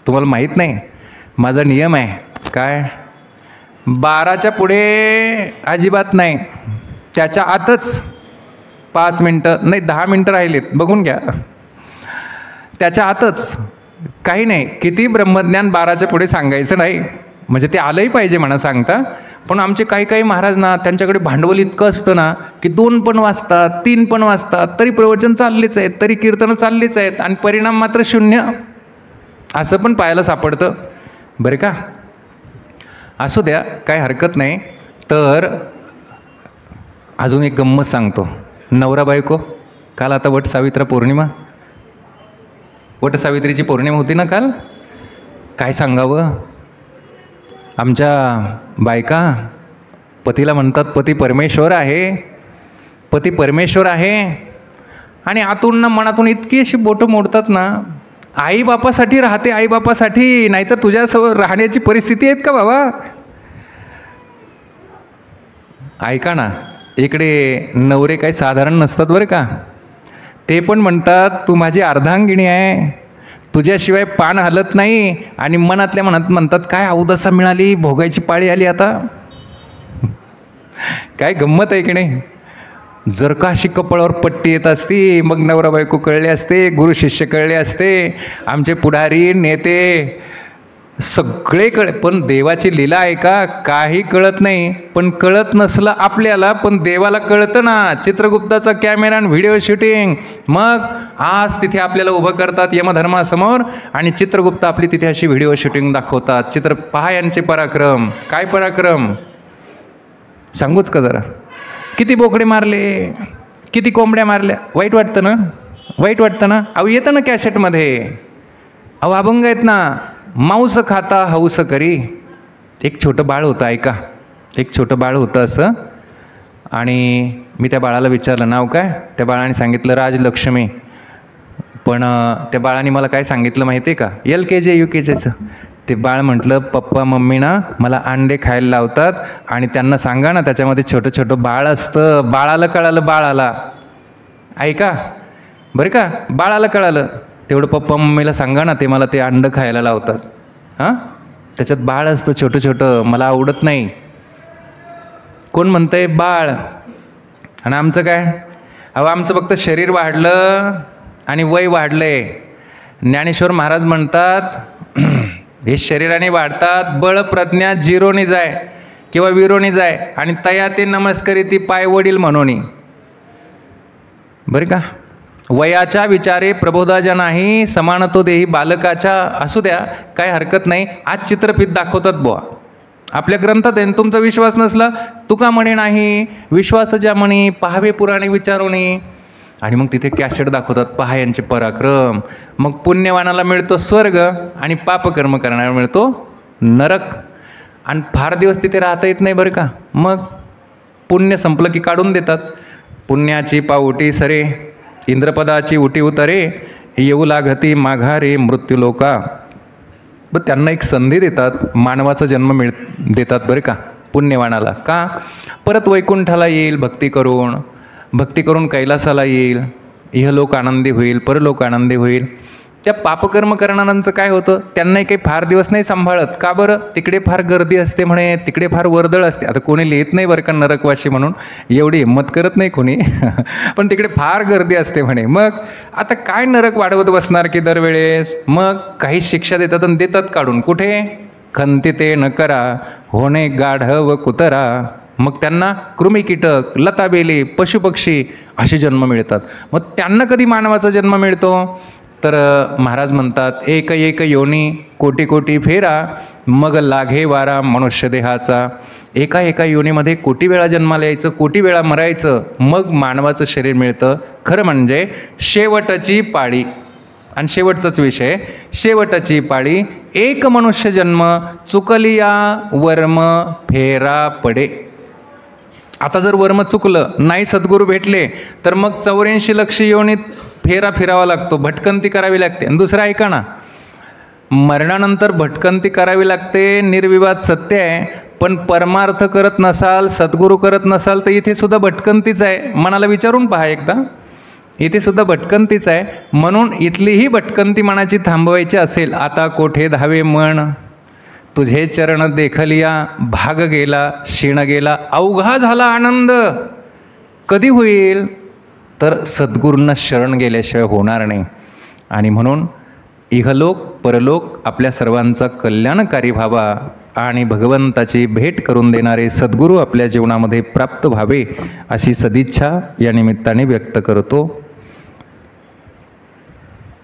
तुम्हाला माहीत नाही, माझा नियम आहे काय, 12च्या पुढे अजिबात नाही, त्याच्या आतच 5 मिनटं नाही 10 मिनटं राहिलेत बघून घ्या, त्याच्या आतच काही नाही. किती ब्रह्मज्ञान 12च्या पुढे सांगायचं नाही, म्हणजे ते आलंही पाहिजे म्हणा सांगता. पण आमचे काही काही महाराज ना, त्यांच्याकडे भांडवल इतकं असतं ना की 2 पण वाजतात, 3 पण वाजतात, तरी प्रवचन चाललेच आहेत, तरी कीर्तनं चाललीच आहेत आणि परिणाम मात्र 0. असं पण पाहायला सापडतं बरं का. असू द्या, काय हरकत नाही. तर अजून एक गंमत सांगतो. नवरा बायको, काल आता वटसावित्रा पौर्णिमा, वटसावित्रीची पौर्णिमा होती ना काल. काय सांगावं, आमच्या बायका पतीला म्हणतात पती परमेश्वर आहे, पती परमेश्वर आहे, आणि आतून ना मनातून इतकी अशी बोटं मोडतात ना, आईबापासाठी राहते, आईबापासाठी, नाहीतर तुझ्यासोबत राहण्याची परिस्थिती आहेत का बाबा. ऐका ना, इकडे नवरे काही साधारण नसतात बरं का. ते पण म्हणतात तू माझी अर्धांगिणी आहे, तुझ्याशिवाय पान हलत नाही, आणि मनातल्या मनात म्हणतात काय अवदसा मिळाली, भोगायची पाळी आली आता. काय गंमत आहे की नाही. जर का अशी कपाळावर पट्टी येत असती, मग नवरा बायको कळले असते, गुरु शिष्य कळले असते, आमचे पुढारी नेते सगळे पण देवाची लीला आहे का, काही कळत नाही. पण कळत नसलं आपल्याला, पण देवाला कळतं ना. चित्रगुप्ताचा कॅमेरा आणि व्हिडिओ शूटिंग, मग आज तिथे आपल्याला उभं करतात यमधर्मासमोर, आणि चित्रगुप्त आपली तिथे अशी व्हिडिओ शूटिंग दाखवतात. चित्र पहा यांचे पराक्रम, काय पराक्रम सांगूच का जरा. किती बोकडे मारले, किती कोंबड्या मारल्या. वाईट वाटतं ना, वाईट वाटतं ना. अहो येतं ना कॅसेटमध्ये, अहो अभंग आहेत ना, मांस खाता हौस करी. एक छोटं बाळ होतं, ऐका, एक छोटं बाळ होतं असं, आणि मी त्या बाळाला विचारलं नाव काय. त्या बाळाने सांगितलं राजलक्ष्मी. पण त्या बाळाने मला काय सांगितलं माहिती आहे का, LKG UKGचं. ते बाळ म्हटलं पप्पा मम्मी ना मला अंडे खायला लावतात, आणि त्यांना सांगा ना त्याच्यामध्ये छोटं छोटं बाळ असतं. बाळाला कळालं, बाळाला, ऐका बरं का, बाळाला कळालं. तेवढं पप्पा मम्मीला सांगा ना, ते मला ते अंडं खायला लावतात. हां, त्याच्यात बाळ असतं छोटं छोटं, मला आवडत नाही. कोण म्हणतंय बाळ, आणि आमचं काय. अहो आमचं फक्त शरीर वाढलं आणि वय वाढलंय. ज्ञानेश्वर महाराज म्हणतात हे शरीराने वाढतात, बळ प्रज्ञा झिरोनी जाय किंवा विरोनी जाय, आणि तया ते नमस्करी ती पाय वडील म्हणून. बरं का, वयाच्या विचारे प्रबोधाच्या नाही, समानतो देही बालकाच्या. असू द्या, काय हरकत नाही. आज चित्रफित दाखवतात बुवा आपल्या ग्रंथात आहे. तुमचा विश्वास नसला, तुका म्हणे नाही विश्वास ज्या म्हणे पहावे पुराणे विचारुनी. आणि मग तिथे कॅसेट दाखवतात, पहा यांचे पराक्रम. मग पुण्यवानाला मिळतो स्वर्ग, आणि पापकर्म करणारा मिळतो नरक. आणि फार दिवस तिथे राहता येत नाही बरं का. मग पुण्य संपलं की काढून देतात. पुण्याची पावटी सरे, इंद्रपदाची उटी उतरे, येऊ लागती माघारे मृत्यूलोका. ब त्यांना एक संधी देतात, मानवाचा जन्म देतात बरं का पुण्यवानाला. का, परत वैकुंठाला येईल भक्ती करून, भक्ती करून कैलासाला येईल. इहलोक आनंदी होईल, परलोक आनंदी होईल. त्या पापकर्म करणाऱ्यांचं काय होतं, त्यांनाही काही फार दिवस नाही सांभाळत. का बरं? तिकडे फार गर्दी असते म्हणे, तिकडे फार वर्दळ असते. आता कोणी लिहित नाही बरं का नरकवाशी म्हणून, एवढी हिंमत करत नाही कोणी पण तिकडे फार गर्दी असते म्हणे. मग आता काय नरक वाढवत बसणार की दरवेळेस? मग काही शिक्षा देतात आणि देतात काढून. कुठे? खंतिते न करा होणे गाढव कुतरा. मग त्यांना कृमी कीटक, लताबेली, पशुपक्षी असे जन्म मिळतात. मग त्यांना कधी मानवाचा जन्म मिळतो? तर महाराज म्हणतात, एक एक योनी कोटी कोटी फेरा मग लाघे वारा मनुष्य देहाचा. एका एका योनीमध्ये कोटी वेळा जन्माला यायचं, कोटी वेळा मरायचं, मग मानवाचं शरीर मिळतं. खरं म्हणजे शेवटची पाळी. आणि शेवटचाच विषय, शेवटची पाळी. एक मनुष्य जन्म चुकलिया वर्म फेरा पडे. आता जर वर्म चुकलं, नाही सद्गुरू भेटले, तर मग 84 लक्ष योनीत फेरा फिरावा लागतो, भटकंती करावी लागते. आणि दुसरं ऐका ना, मरणानंतर भटकंती करावी लागते, निर्विवाद सत्य आहे. पण परमार्थ करत नसाल, सद्गुरू करत नसाल, तर इथे सुद्धा भटकंतीच आहे. मनाला विचारून पहा एकदा, इथे सुद्धा भटकंतीच आहे. म्हणून इथलीही भटकंती मनाची थांबवायची असेल, आता कोठे धावे मन, तुझे चरण देखलिया, भाग गेला क्षीण गेला, अवघा झाला आनंद. कधी होईल? तर सद्गुरूंना शरण गेल्याशिवाय होणार नाही. आणि म्हणून इहलोक परलोक आपल्या सर्वांचा कल्याणकारी व्हावा आणि भगवंताची भेट करून देणारे सद्गुरू आपल्या जीवनामध्ये प्राप्त व्हावे, अशी सदिच्छा या निमित्ताने व्यक्त करतो.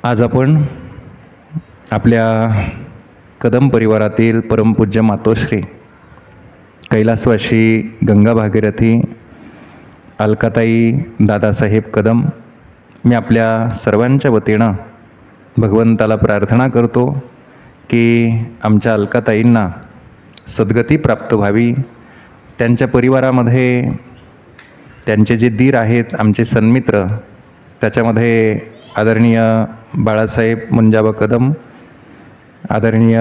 आज आपण आपल्या कदम परिवारातील परमपूज्य मातोश्री कैलासवासी गंगा भागीरथी अलकाताई दादासाहेब कदम, मी आपल्या सर्वांच्या वतीनं भगवंताला प्रार्थना करतो की आमच्या अलकाताईंना सद्गती प्राप्त व्हावी. त्यांच्या परिवारामध्ये त्यांचे जे दीर आहेत, आमचे सन्मित्र, त्याच्यामध्ये आदरणीय बाळासाहेब मुंजाबा कदम, आदरणीय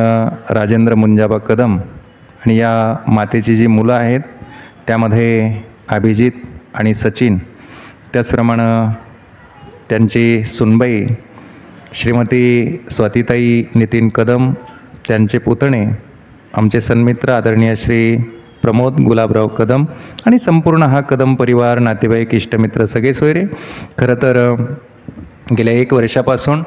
राजेंद्र मुंजाबा कदम, आणि या मातेची जी मुलं आहेत त्यामध्ये अभिजित आणि सचिन, त्याचप्रमाणे त्यांची सुनबाई श्रीमती स्वातीताई नितीन कदम, त्यांचे पुतणे, आमचे सन्मित्र आदरणीय श्री प्रमोद गुलाबराव कदम, आणि संपूर्ण हा कदम परिवार, नातेवाईक, इष्टमित्र सगळे सोयरे. खरं तर गेल्या 1 वर्षापासून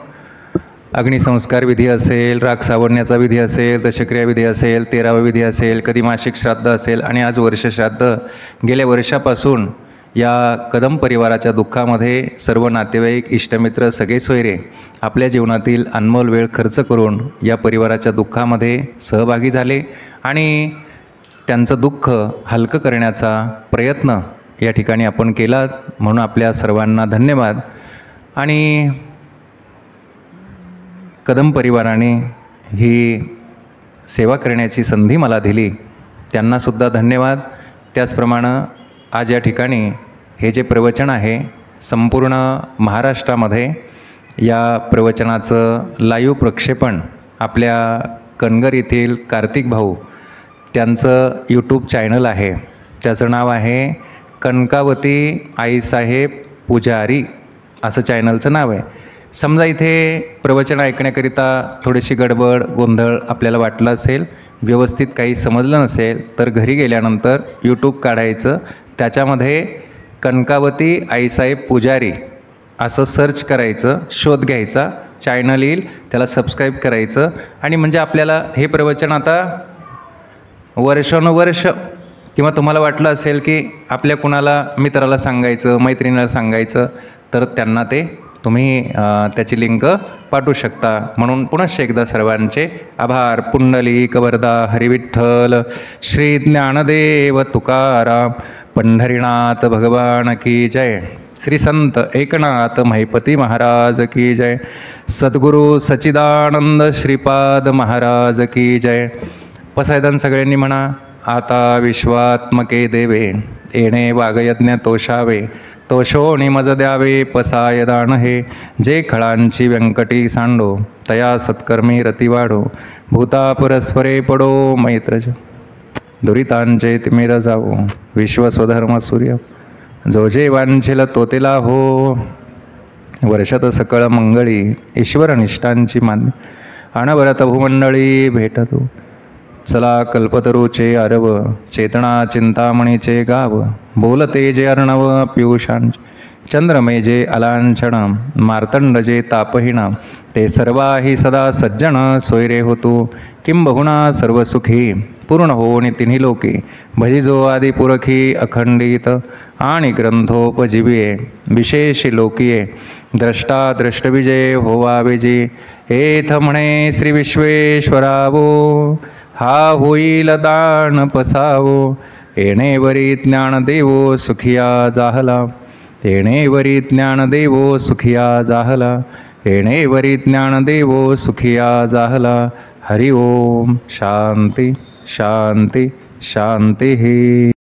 अग्निसंस्कार विधी असेल, राख सावरण्याचा विधी असेल, दशक्रिया विधी असेल, 13वा विधी असेल, कधी मासिक श्राद्ध असेल आणि आज वर्षश्राद्ध, गेल्या वर्षापासून या कदम परिवाराच्या दुःखामध्ये सर्व नातेवाईक, इष्टमित्र, सगळे सोयरे आपल्या जीवनातील अनमोल वेळ खर्च करून या परिवाराच्या दुःखामध्ये सहभागी झाले आणि त्यांचं दुःख हलकं करण्याचा प्रयत्न या ठिकाणी आपण केला. म्हणून आपल्या सर्वांना धन्यवाद. आणि कदम परिवाराने ही सेवा करण्याची संधी मला दिली, त्यांनासुद्धा धन्यवाद. त्याचप्रमाणे आज या ठिकाणी हे जे प्रवचन आहे, संपूर्ण महाराष्ट्रामध्ये या प्रवचनाचं लाईव्ह प्रक्षेपण आपल्या कणगर येथील कार्तिक भाऊ, त्यांचं यूट्यूब चॅनल आहे, त्याचं नाव आहे कनकावती आईसाहेब पुजारी, असं चॅनलचं नाव आहे. समजा इथे प्रवचन ऐकण्याकरिता थोडीशी गडबड गोंधळ आपल्याला वाटलं असेल, व्यवस्थित काही समजलं नसेल, तर घरी गेल्यानंतर यूट्यूब काढायचं, त्याच्यामध्ये कनकावती आईसाहेब पुजारी असं सर्च करायचं, शोध घ्यायचा, चॅनल येईल, त्याला सबस्क्राईब करायचं. आणि म्हणजे आपल्याला हे प्रवचन आता वर्षानुवर्ष, किंवा तुम्हाला वाटलं असेल की आपल्या कुणाला मित्राला सांगायचं, मैत्रिणीला सांगायचं, तर त्यांना ते तुम्ही त्याची लिंक पाठवू शकता. म्हणून पुनश्च एकदा सर्वांचे आभार. पुंडलिक वरदा हरिविठ्ठल श्री ज्ञानदेव तुकाराम पंढरीनाथ भगवान की जय. श्री संत एकनाथ महिपती महाराज की जय. सद्गुरू सच्चिदानंद श्रीपाद महाराज की जय. पसायदान सगळ्यांनी म्हणा. आता विश्वात्मके देवे येणे वागयज्ञ तोषावे, तोषोणी मज द्यावे पसाय दान हे. जे खळांची व्यंकटी सांडो, तया सत्कर्मी रती वाढो. भूता परस्परे पडो मैत्रज, दुरितांचे तिमिर जावो. विश्व स्वधर्म सूर्य, जो जे वांछिल तो तिला हो. वर्षत सकळ मंगळी ईश्वर निष्ठांची मान्य अनवरत भूमंडळी भेटतो. चला कल्पतरूचे अरव चेतना चिंतामणीचे गाव बोलते जे अर्णव पियुषांचे चंद्रमे जे अलांछण मार्तंड जे तापहीण ते सर्वाही सदा सज्जन सोयरे होतो. किंबहुना सर्व सुखी पूर्ण होणी तिन्ही लोके भजिजो आदि पुरखी अखंडित आणि ग्रंथोपजीविये विशेष लोकिये द्रष्टा द्रष्टविजय होवावे जे एथ म्हणे श्री विश्वेश्वरावो हा होईल दान पसावो. येणेवरी ज्ञानदेवो सुखिया जाहला येणेवरी ज्ञानदेवो सुखिया जाहला येणेवरी ज्ञानदेवो सुखिया जाहला. हरि ओम शांती शांती शांती.